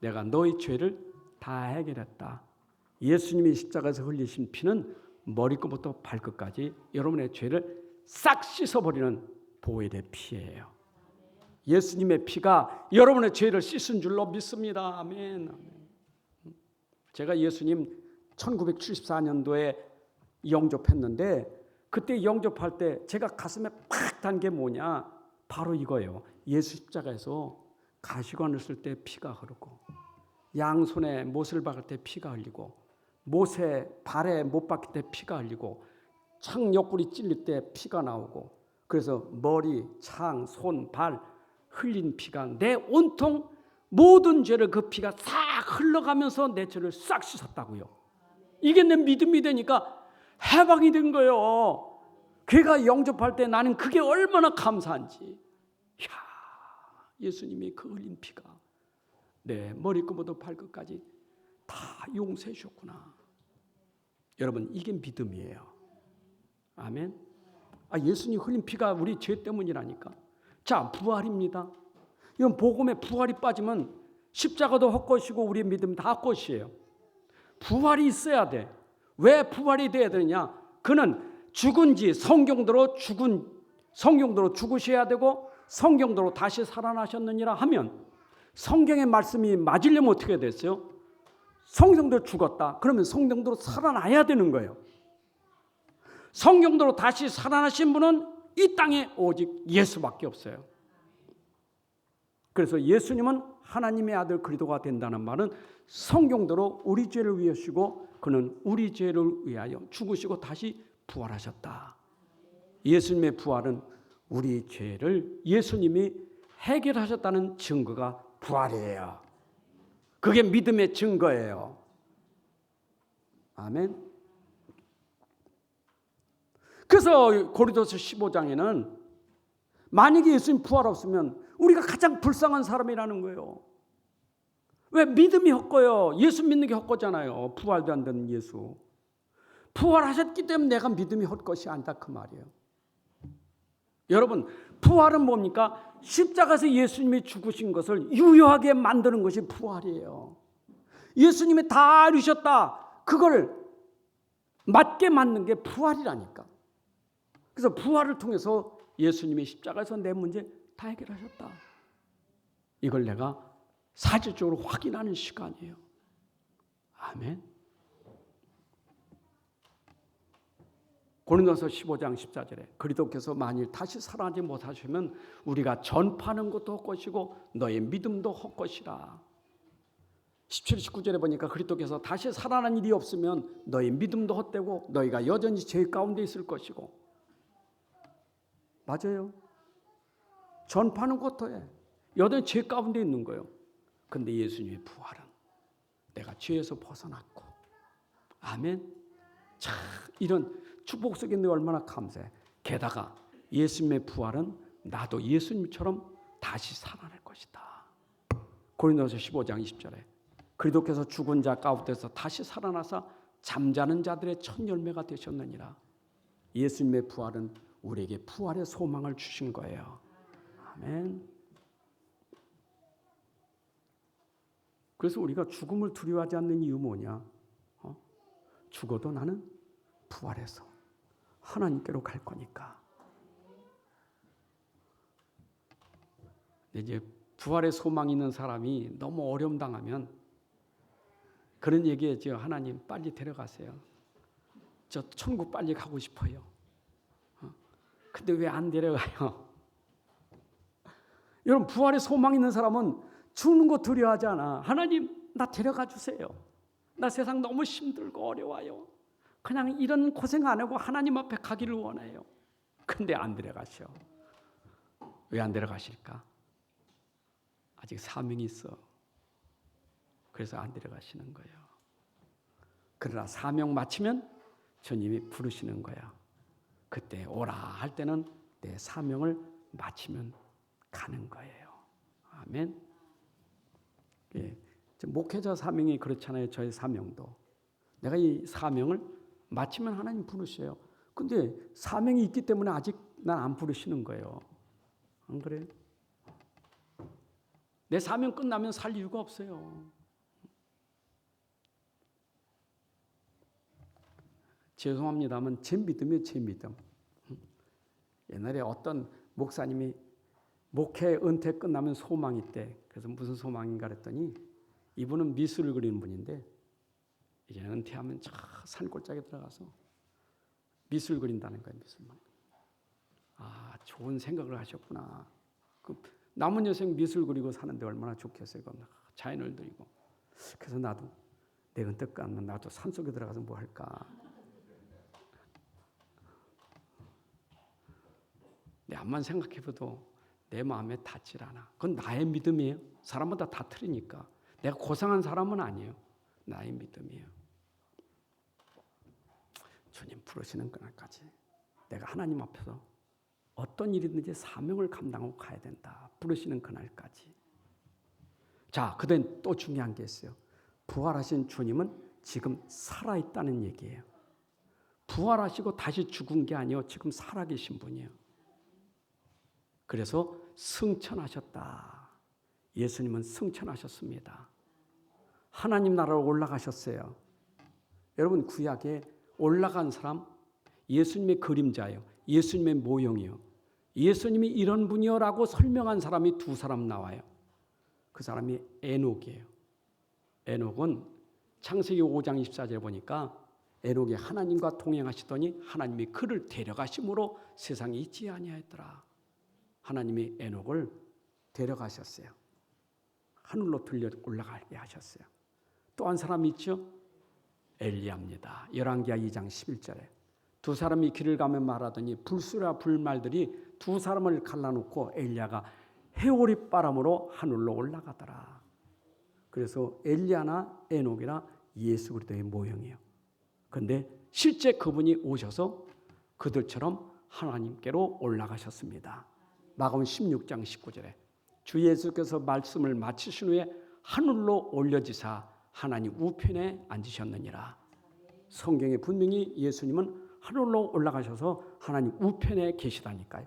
Speaker 1: 내가 너희 죄를 다 해결했다. 예수님이 십자가에서 흘리신 피는 머리끝부터 발끝까지 여러분의 죄를 싹 씻어버리는 보혈의 피예요. 예수님의 피가 여러분의 죄를 씻은 줄로 믿습니다. 아멘. 제가 예수님 1974년도에 영접했는데 그때 영접할 때 제가 가슴에 팍 단 게 뭐냐? 바로 이거예요. 예수 십자가에서 가시관을 쓸 때 피가 흐르고 양손에 못을 박을 때 피가 흘리고 못에 발에 못 박힐 때 피가 흘리고 창 옆구리 찔릴 때 피가 나오고 그래서 머리, 창, 손, 발 흘린 피가 내 온통 모든 죄를 그 피가 싹 흘러가면서 내 죄를 싹 씻었다고요. 이게 내 믿음이 되니까 해방이 된 거예요. 걔가 영접할 때 나는 그게 얼마나 감사한지. 이야, 예수님이 그 흘린 피가 내 머리끝부터 발끝까지 다 용서해 주셨구나. 여러분 이게 믿음이에요. 아멘. 예수님 흘린 피가 우리 죄 때문이라니까. 자, 부활입니다. 이건 복음에 부활이 빠지면 십자가도 헛것이고 우리의 믿음 다 헛것이에요. 부활이 있어야 돼. 왜 부활이 돼야 되느냐? 그는 죽은 지 성경대로 죽으셔야 되고 성경대로 다시 살아나셨느니라 하면 성경의 말씀이 맞으려면 어떻게 됐어요? 성경대로 죽었다. 그러면 성경대로 살아나야 되는 거예요. 성경대로 다시 살아나신 분은 이 땅에 오직 예수밖에 없어요. 그래서 예수님은 하나님의 아들 그리스도가 된다는 말은 성경대로 우리 죄를 위하시고 그는 우리 죄를 위하여 죽으시고 다시 부활하셨다. 예수님의 부활은 우리 죄를 예수님이 해결하셨다는 증거가 부활이에요. 그게 믿음의 증거예요. 아멘. 그래서 고린도서 15장에는 만약에 예수님 부활 없으면 우리가 가장 불쌍한 사람이라는 거예요. 왜? 믿음이 헛거요. 예수 믿는 게 헛거잖아요. 부활도 안 되는 예수. 부활하셨기 때문에 내가 믿음이 헛것이 아니다 그 말이에요. 여러분 부활은 뭡니까? 십자가에서 예수님이 죽으신 것을 유효하게 만드는 것이 부활이에요. 예수님이 다 이루셨다. 그걸 맞게 만든 게 부활이라니까. 그래서 부활을 통해서 예수님이 십자가에서 내 문제 다 해결하셨다. 이걸 내가 사실적으로 확인하는 시간이에요. 아멘. 고린도서 15장 14절에 그리스도께서 만일 다시 살아나지 못하시면 우리가 전파하는 것도 헛것이고 너의 믿음도 헛것이라. 17, 19절에 보니까 그리스도께서 다시 살아난 일이 없으면 너의 믿음도 헛되고 너희가 여전히 죄 가운데 있을 것이고. 맞아요. 전파하는 것도 해. 여전히 죄 가운데 있는 거예요. 근데 예수님의 부활은 내가 죄에서 벗어났고. 아멘. 참 이런 축복 속에 있는 얼마나 감사해. 게다가 예수님의 부활은 나도 예수님처럼 다시 살아날 것이다. 고린도서 15장 20절에 그리스도께서 죽은 자 가운데서 다시 살아나사 잠자는 자들의 첫 열매가 되셨느니라. 예수님의 부활은 우리에게 부활의 소망을 주신 거예요. 아멘. 그래서 우리가 죽음을 두려워하지 않는 이유 뭐냐? 죽어도 나는 부활해서 하나님께로 갈 거니까. 이제 부활의 소망 있는 사람이 너무 어려움 당하면 그런 얘기했죠. 하나님 빨리 데려가세요. 저 천국 빨리 가고 싶어요. 근데 왜 안 데려가요? 여러분, 부활의 소망 있는 사람은 죽는 거 두려워하지 않아. 하나님 나 데려가 주세요. 나 세상 너무 힘들고 어려워요. 그냥 이런 고생 안 하고 하나님 앞에 가기를 원해요. 근데 안 데려가셔. 왜 안 데려가실까? 아직 사명이 있어. 그래서 안 데려가시는 거예요. 그러나 사명 마치면 주님이 부르시는 거야. 그때 오라 할 때는 내 사명을 마치면 가는 거예요. 아멘. 예, 목회자 사명이 그렇잖아요. 저의 사명도. 내가 이 사명을 마치면 하나님 부르셔요. 근데 사명이 있기 때문에 아직 난 안 부르시는 거예요. 안 그래요? 내 사명 끝나면 살 이유가 없어요. 죄송합니다만 제 믿음이에요. 제 믿음. 옛날에 어떤 목사님이 목회 은퇴 끝나면 소망이 있대. 그래서 무슨 소망인가 그랬더니 이분은 미술을 그리는 분인데 이제 은퇴하면 저 산골짜기에 들어가서 미술 그린다는 거예요. 미술만. 아, 좋은 생각을 하셨구나. 그 남은 여생 미술 그리고 사는데 얼마나 좋겠어요. 자연을 드리고. 그래서 나도 내 은퇴 끝나면 나도 산속에 들어가서 뭐 할까. 내 앞만 생각해봐도 내 마음에 닿질 않아. 그건 나의 믿음이에요. 사람마다 다 틀리니까. 내가 고상한 사람은 아니에요. 나의 믿음이에요. 주님 부르시는 그날까지 내가 하나님 앞에서 어떤 일이든지 사명을 감당하고 가야 된다. 부르시는 그날까지. 자, 그다음 또 중요한 게 있어요. 부활하신 주님은 지금 살아있다는 얘기예요. 부활하시고 다시 죽은 게 아니에요. 지금 살아계신 분이에요. 그래서 승천하셨다. 예수님은 승천하셨습니다. 하나님 나라로 올라가셨어요. 여러분, 구약에 올라간 사람 예수님의 그림자예요. 예수님의 모형이요. 예수님이 이런 분이요라고 설명한 사람이 두 사람 나와요. 그 사람이 에녹이에요. 에녹은 창세기 5장 24절에 보니까 에녹이 하나님과 동행하시더니 하나님이 그를 데려가심으로 세상에 있지 아니하였더라. 하나님이 에녹을 데려가셨어요. 하늘로 들려 올라가게 하셨어요. 또 한 사람이 있죠. 엘리야입니다. 열왕기하 2장 11절에 두 사람이 길을 가며 말하더니 불수라 불말들이 두 사람을 갈라놓고 엘리야가 해오리 바람으로 하늘로 올라가더라. 그래서 엘리야나 에녹이나 예수 그리스도의 모형이에요. 그런데 실제 그분이 오셔서 그들처럼 하나님께로 올라가셨습니다. 마가복음 16장 19절에 주 예수께서 말씀을 마치신 후에 하늘로 올려지사 하나님 우편에 앉으셨느니라. 성경에 분명히 예수님은 하늘로 올라가셔서 하나님 우편에 계시다니까요.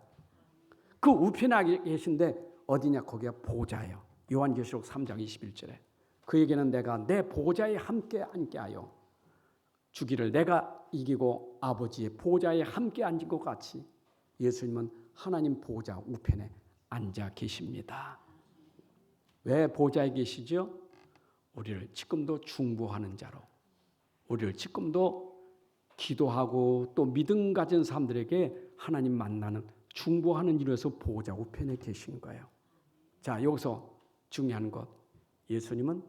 Speaker 1: 그 우편에 계신데 어디냐? 거기가 보좌예요. 요한계시록 3장 21절에 그에게는 내가 내 보좌에 함께 앉게 하여 주기를 내가 이기고 아버지의 보좌에 함께 앉은 것 같이 예수님은 하나님 보좌 우편에 앉아 계십니다. 왜 보좌에 계시죠? 우리를 지금도 중보하는 자로, 우리를 지금도 기도하고 또 믿음 가진 사람들에게 하나님 만나는 중보하는 일에서 보좌 우편에 계신 거예요. 자, 여기서 중요한 것, 예수님은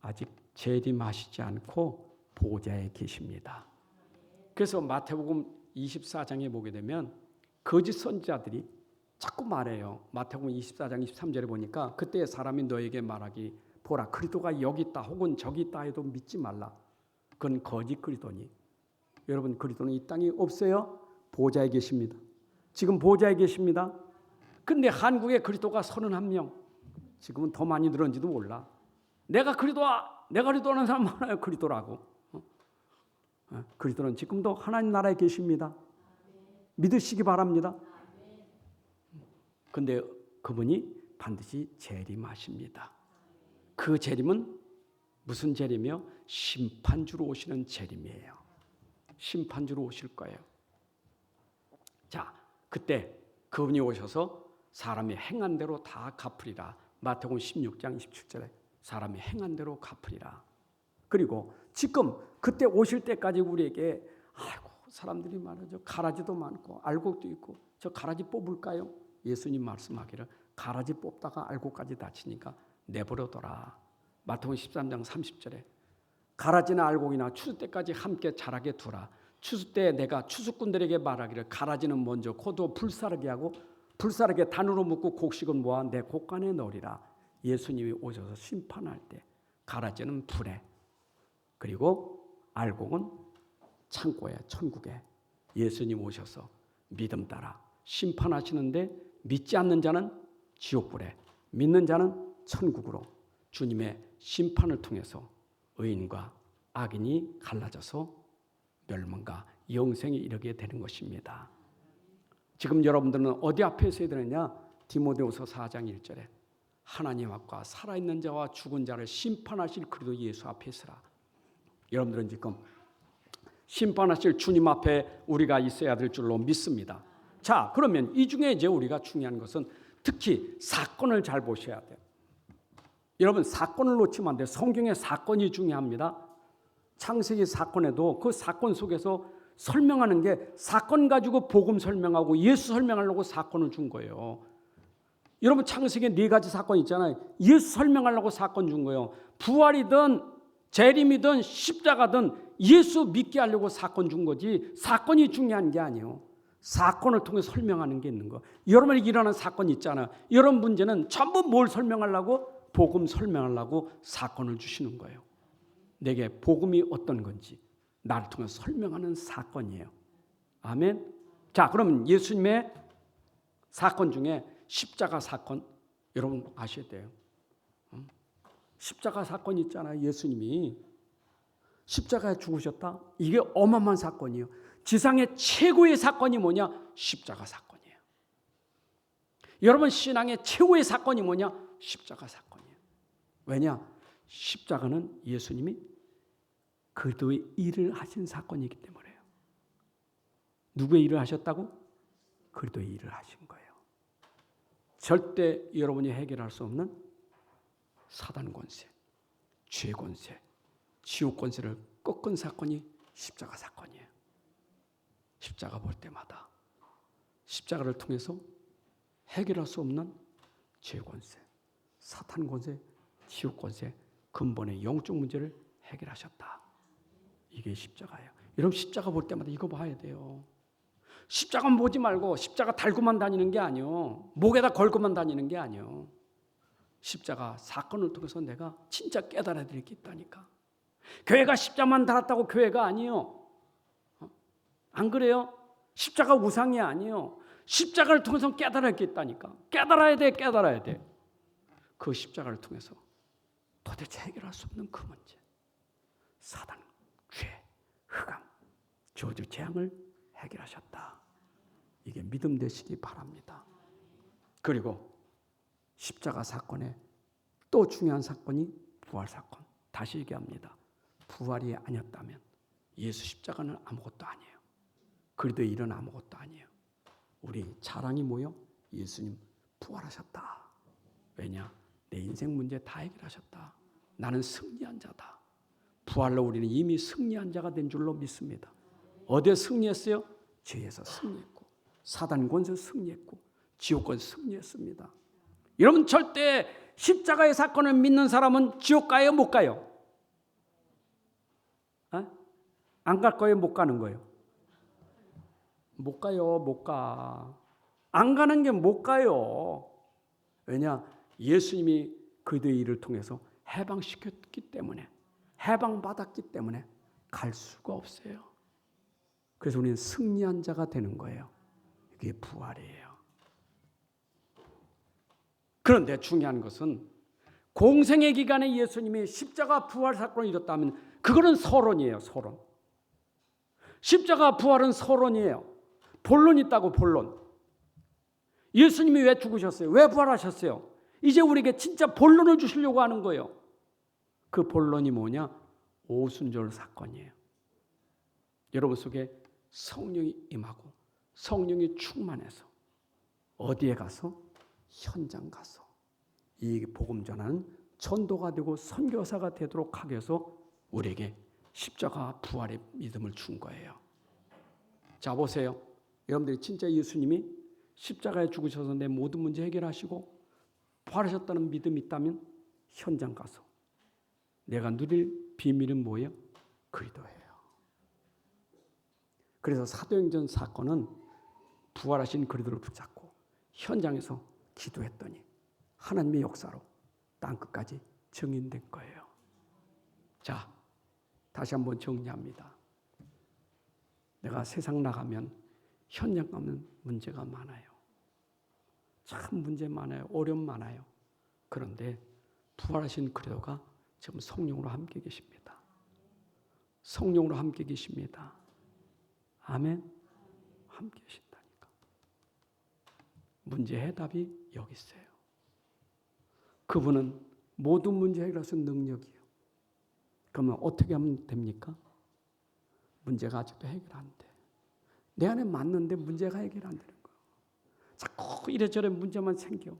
Speaker 1: 아직 재림하시지 않고 보좌에 계십니다. 그래서 마태복음 24장에 보게 되면 거짓 선지자들이 자꾸 말해요. 마태복음 24장 23절에 보니까 그때 사람이 너에게 말하기 보라 그리스도가 여기 있다 혹은 저기 있다 해도 믿지 말라. 그건 거짓 그리스도니. 여러분, 그리스도는 이 땅에 없어요. 보좌에 계십니다. 지금 보좌에 계십니다. 근데 한국에 그리스도가 31명. 지금은 더 많이 늘었는지도 몰라. 내가 그리스도하는 사람 많아요. 그리스도라고. 그리스도는 지금도 하나님 나라에 계십니다. 믿으시기 바랍니다. 근데 그분이 반드시 재림하십니다. 그 재림은 무슨 재림이요? 심판주로 오시는 재림이에요. 심판주로 오실 거예요. 자, 그때 그분이 오셔서 사람이 행한 대로 다 갚으리라. 마태복음 16장 27절에 사람이 행한 대로 갚으리라. 그리고 지금 그때 오실 때까지 우리에게 아이고 사람들이 말하죠. 가라지도 많고 알곡도 있고 저 가라지 뽑을까요? 예수님 말씀하기를 가라지 뽑다가 알곡까지 다치니까 내버려둬라. 마태복음 13장 30절에 가라지나 알곡이나 추수 때까지 함께 자라게 두라. 추수 때 내가 추수꾼들에게 말하기를 가라지는 먼저 코두어 불사르게 하고 불사르게 단으로 묶고 곡식은 모아 내 곡간에 넣으리라. 예수님이 오셔서 심판할 때 가라지는 불에 그리고 알곡은 창고에 천국에 예수님 오셔서 믿음 따라 심판하시는데 믿지 않는 자는 지옥불에 믿는 자는 천국으로 주님의 심판을 통해서 의인과 악인이 갈라져서 멸망과 영생에 이르게 되는 것입니다. 지금 여러분들은 어디 앞에 서야 되느냐? 디모데후서 4장 1절에 하나님 앞과 살아있는 자와 죽은 자를 심판하실 그리스도 예수 앞에 서라. 여러분들은 지금 심판하실 주님 앞에 우리가 있어야 될 줄로 믿습니다. 자, 그러면 이 중에 이제 우리가 중요한 것은 특히 사건을 잘 보셔야 돼요. 여러분 사건을 놓치면 안 돼요. 성경의 사건이 중요합니다. 창세기 사건에도 그 사건 속에서 설명하는 게 사건 가지고 복음 설명하고 예수 설명하려고 사건을 준 거예요. 여러분 창세기에 4가지 사건 있잖아요. 예수 설명하려고 사건 준 거예요. 부활이든 재림이든 십자가든 예수 믿게 하려고 사건 준 거지 사건이 중요한 게 아니에요. 사건을 통해 설명하는 게 있는 거. 여러분에게 일어난 사건이 있잖아요. 여러분 문제는 전부 뭘 설명하려고? 복음 설명하려고 사건을 주시는 거예요. 내게 복음이 어떤 건지 나를 통해 설명하는 사건이에요. 아멘. 자, 그러면 예수님의 사건 중에 십자가 사건 여러분 아셔야 돼요. 십자가 사건 있잖아요. 예수님이 십자가에 죽으셨다. 이게 어마어마한 사건이에요. 지상의 최고의 사건이 뭐냐? 십자가 사건이에요. 여러분 신앙의 최고의 사건이 뭐냐? 십자가 사건이에요. 왜냐? 십자가는 예수님이 그리스도의 일을 하신 사건이기 때문에요. 누구의 일을 하셨다고? 그리스도의 일을 하신 거예요. 절대 여러분이 해결할 수 없는 사단 권세, 죄 권세, 지옥 권세를 꺾은 사건이 십자가 사건이에요. 십자가 볼 때마다 십자가를 통해서 해결할 수 없는 죄 권세, 사탄 권세, 지옥 권세, 근본의 영적 문제를 해결하셨다. 이게 십자가예요. 여러분 십자가 볼 때마다 이거 봐야 돼요. 십자가만 보지 말고 십자가 달고만 다니는 게 아니요. 목에다 걸고만 다니는 게 아니요. 십자가 사건을 통해서 내가 진짜 깨달아야 될 게 있다니까. 교회가 십자가만 달았다고 교회가 아니요. 안 그래요? 십자가 우상이 아니요. 십자가를 통해서 깨달아야 게 있다니까. 깨달아야 돼, 깨달아야 돼. 그 십자가를 통해서 도대체 해결할 수 없는 그 문제. 사단, 죄, 흑암, 저주, 재앙을 해결하셨다. 이게 믿음 되시기 바랍니다. 그리고 십자가 사건에 또 중요한 사건이 부활 사건. 다시 얘기합니다. 부활이 아니었다면 예수 십자가는 아무것도 아니에요. 그리스도의 일은 아무것도 아니에요. 우리 자랑이 뭐요? 예수님 부활하셨다. 왜냐? 내 인생 문제 다 해결하셨다. 나는 승리한 자다. 부활로 우리는 이미 승리한 자가 된 줄로 믿습니다. 어디에 승리했어요? 죄에서 승리했고 사단 권세 승리했고 지옥 권세 승리했습니다. 여러분 절대 십자가의 사건을 믿는 사람은 지옥 가요? 못 가요? 안 갈 거예요? 못 가는 거예요? 못 가요. 못 가. 안 가는 게 못 가요. 왜냐? 예수님이 그들의 일을 통해서 해방시켰기 때문에 해방받았기 때문에 갈 수가 없어요. 그래서 우리는 승리한 자가 되는 거예요. 이게 부활이에요. 그런데 중요한 것은 공생의 기간에 예수님이 십자가 부활 사건을 이뤘다면 그거는 서론이에요. 서론. 십자가 부활은 서론이에요. 본론이 있다고, 본론. 예수님이 왜 죽으셨어요? 왜 부활하셨어요? 이제 우리에게 진짜 본론을 주시려고 하는 거예요. 그 본론이 뭐냐? 오순절 사건이에요. 여러분 속에 성령이 임하고 성령이 충만해서 어디에 가서? 현장 가서 이 복음 전하는 전도가 되고 선교사가 되도록 하기 위해서 우리에게 십자가 부활의 믿음을 준 거예요. 자, 보세요. 여러분들이 진짜 예수님이 십자가에 죽으셔서 내 모든 문제 해결하시고 부활하셨다는 믿음이 있다면 현장 가서 내가 누릴 비밀은 뭐예요? 그리스도예요. 그래서 사도행전 사건은 부활하신 그리스도를 붙잡고 현장에서 기도했더니 하나님의 역사로 땅끝까지 증인된 거예요. 자, 다시 한번 정리합니다. 내가 세상 나가면 현장 가면 문제가 많아요. 참 문제 많아요. 어려움 많아요. 그런데 부활하신 그리스도가 지금 성령으로 함께 계십니다. 성령으로 함께 계십니다. 아멘. 함께 계신다니까. 문제 해답이 여기 있어요. 그분은 모든 문제 해결하신 능력이에요. 그러면 어떻게 하면 됩니까? 문제가 아직도 해결 안 돼. 내 안에 맞는데 문제가 해결 안 되는 거예요. 자꾸 이래저래 문제만 생겨.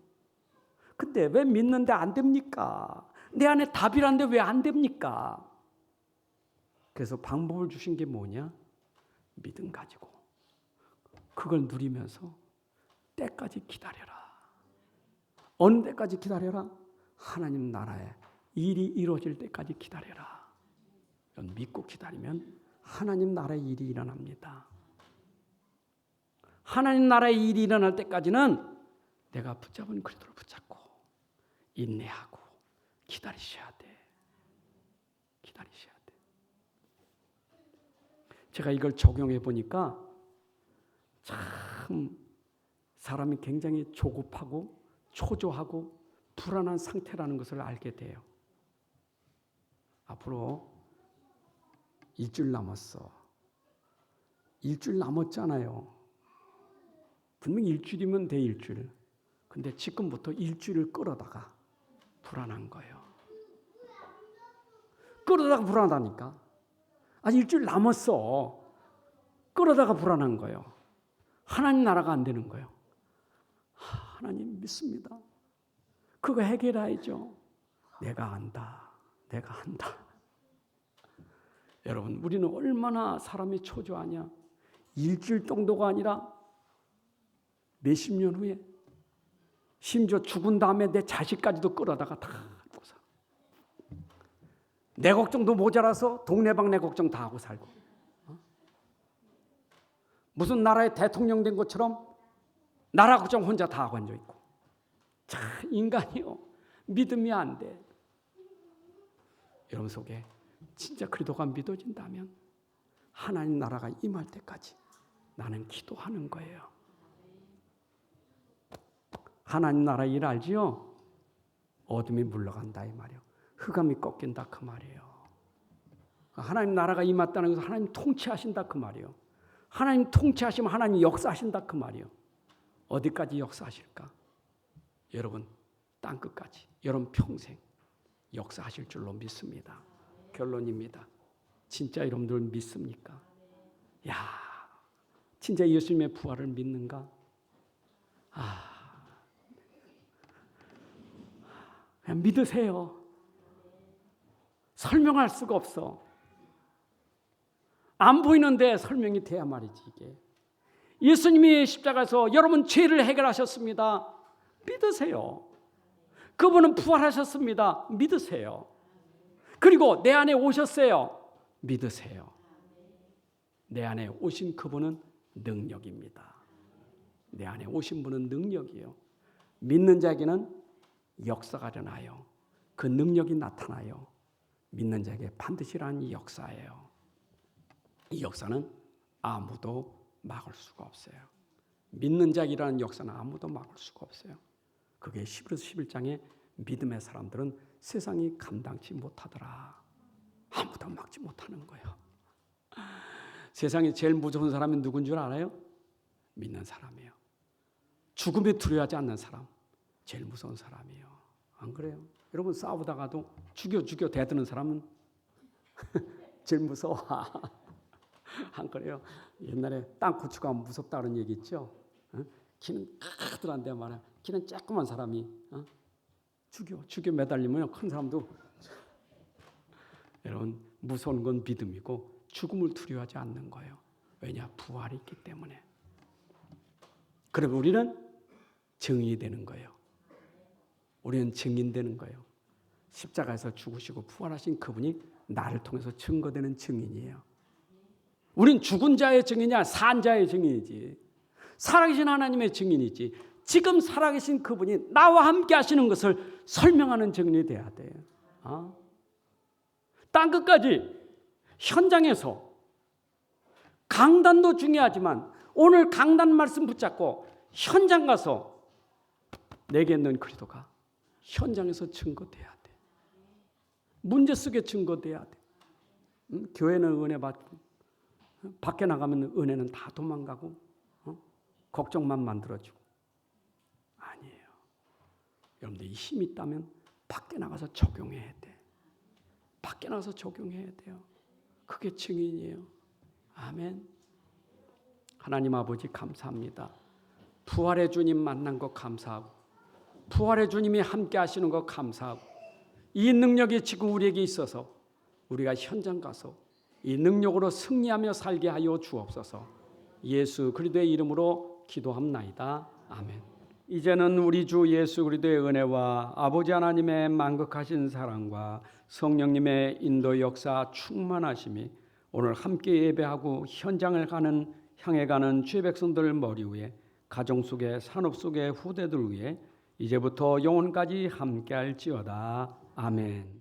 Speaker 1: 근데 왜 믿는데 안 됩니까? 내 안에 답이란데 왜 안 됩니까? 그래서 방법을 주신 게 뭐냐? 믿음 가지고 그걸 누리면서 때까지 기다려라. 어느 때까지 기다려라? 하나님 나라의 일이 이루어질 때까지 기다려라. 믿고 기다리면 하나님 나라의 일이 일어납니다. 하나님 나라의 일이 일어날 때까지는 내가 붙잡은 그리스도를 붙잡고 인내하고 기다리셔야 돼. 기다리셔야 돼. 제가 이걸 적용해 보니까 참 사람이 굉장히 조급하고 초조하고 불안한 상태라는 것을 알게 돼요. 앞으로 일주일 남았어. 일주일 남았잖아요. 분명히 일주일이면 돼, 일주일. 근데 지금부터 일주일을 끌어다가 불안한 거예요. 끌어다가 불안하다니까. 아직 일주일 남았어. 끌어다가 불안한 거예요. 하나님 나라가 안 되는 거예요. 하나님 믿습니다. 그거 해결해야죠. 내가 안다. 내가 한다. 여러분, 우리는 얼마나 사람이 초조하냐. 일주일 정도가 아니라 몇십 년 후에 심지어 죽은 다음에 내 자식까지도 끌어다가 다 하고 살고 내 걱정도 모자라서 동네방 내 걱정 다 하고 살고 무슨 나라의 대통령 된 것처럼 나라 걱정 혼자 다 하고 앉아있고 참 인간이요. 믿음이 안 돼. 여러분 속에 진짜 그리스도가 믿어진다면 하나님 나라가 임할 때까지 나는 기도하는 거예요. 하나님 나라 일 알지요? 어둠이 물러간다 이 말이에요. 흑암이 꺾인다 그 말이에요. 하나님 나라가 임했다는 것은 하나님 통치하신다 그 말이에요. 하나님 통치하시면 하나님 역사하신다 그 말이에요. 어디까지 역사하실까? 여러분 땅끝까지 여러분 평생 역사하실 줄로 믿습니다. 결론입니다. 진짜 여러분들 믿습니까? 야, 진짜 예수님의 부활을 믿는가? 그냥 믿으세요. 설명할 수가 없어. 안 보이는데 설명이 돼야 말이지 이게. 예수님이 십자가에서 여러분 죄를 해결하셨습니다. 믿으세요. 그분은 부활하셨습니다. 믿으세요. 그리고 내 안에 오셨어요. 믿으세요. 내 안에 오신 그분은 능력입니다. 내 안에 오신 분은 능력이에요. 믿는 자에게는 역사가 일어나요. 그 능력이 나타나요. 믿는 자에게 반드시 일어나는 이 역사예요. 이 역사는 아무도 막을 수가 없어요. 믿는 자이라는 역사는 아무도 막을 수가 없어요. 그게 히브리서 11장에 믿음의 사람들은 세상이 감당치 못하더라. 아무도 막지 못하는 거예요. 세상에 제일 무서운 사람이 누군 줄 알아요? 믿는 사람이에요. 죽음에 두려워하지 않는 사람, 제일 무서운 사람이에요. 안 그래요? 여러분 싸우다가도 죽여 대드는 사람은 제일 무서워. 안 그래요? 옛날에 땅고추가 무섭다는 얘기 있죠? 키는 크더란데 말이야. 키는 조그만 사람이 죽여 매달리면 큰 사람도. 여러분 무서운 건 믿음이고 죽음을 두려워하지 않는 거예요. 왜냐? 부활이 있기 때문에. 그러면 우리는 증인이 되는 거예요. 우리는 증인되는 거예요. 십자가에서 죽으시고 부활하신 그분이 나를 통해서 증거되는 증인이에요. 우린 죽은 자의 증인이 아니라 산 자의 증인이지. 살아계신 하나님의 증인이지. 지금 살아계신 그분이 나와 함께 하시는 것을 설명하는 증인이 돼야 돼요. 땅 끝까지 현장에서 강단도 중요하지만 오늘 강단 말씀 붙잡고 현장 가서 내게 있는 그리도가 현장에서 증거돼야 돼. 문제 속에 증거돼야 돼. 교회는 은혜 받고 밖에 나가면 은혜는 다 도망가고 걱정만 만들어지고. 아니에요. 여러분들 힘이 있다면 밖에 나가서 적용해야 돼. 밖에 나가서 적용해야 돼요. 그게 증인이에요. 아멘. 하나님 아버지 감사합니다. 부활의 주님 만난 것 감사하고 부활의 주님이 함께 하시는 것 감사하고 이 능력이 지금 우리에게 있어서 우리가 현장 가서 이 능력으로 승리하며 살게 하여 주옵소서. 예수 그리스도의 이름으로 기도합나이다. 아멘. 이제는 우리 주 예수 그리스도의 은혜와 아버지 하나님의 만극하신 사랑과 성령님의 인도 역사 충만하심이 오늘 함께 예배하고 현장을 향해 가는 주의 백성들 머리 위에 가정 속에 산업 속에 후대들 위에 이제부터 영원까지 함께할지어다. 아멘.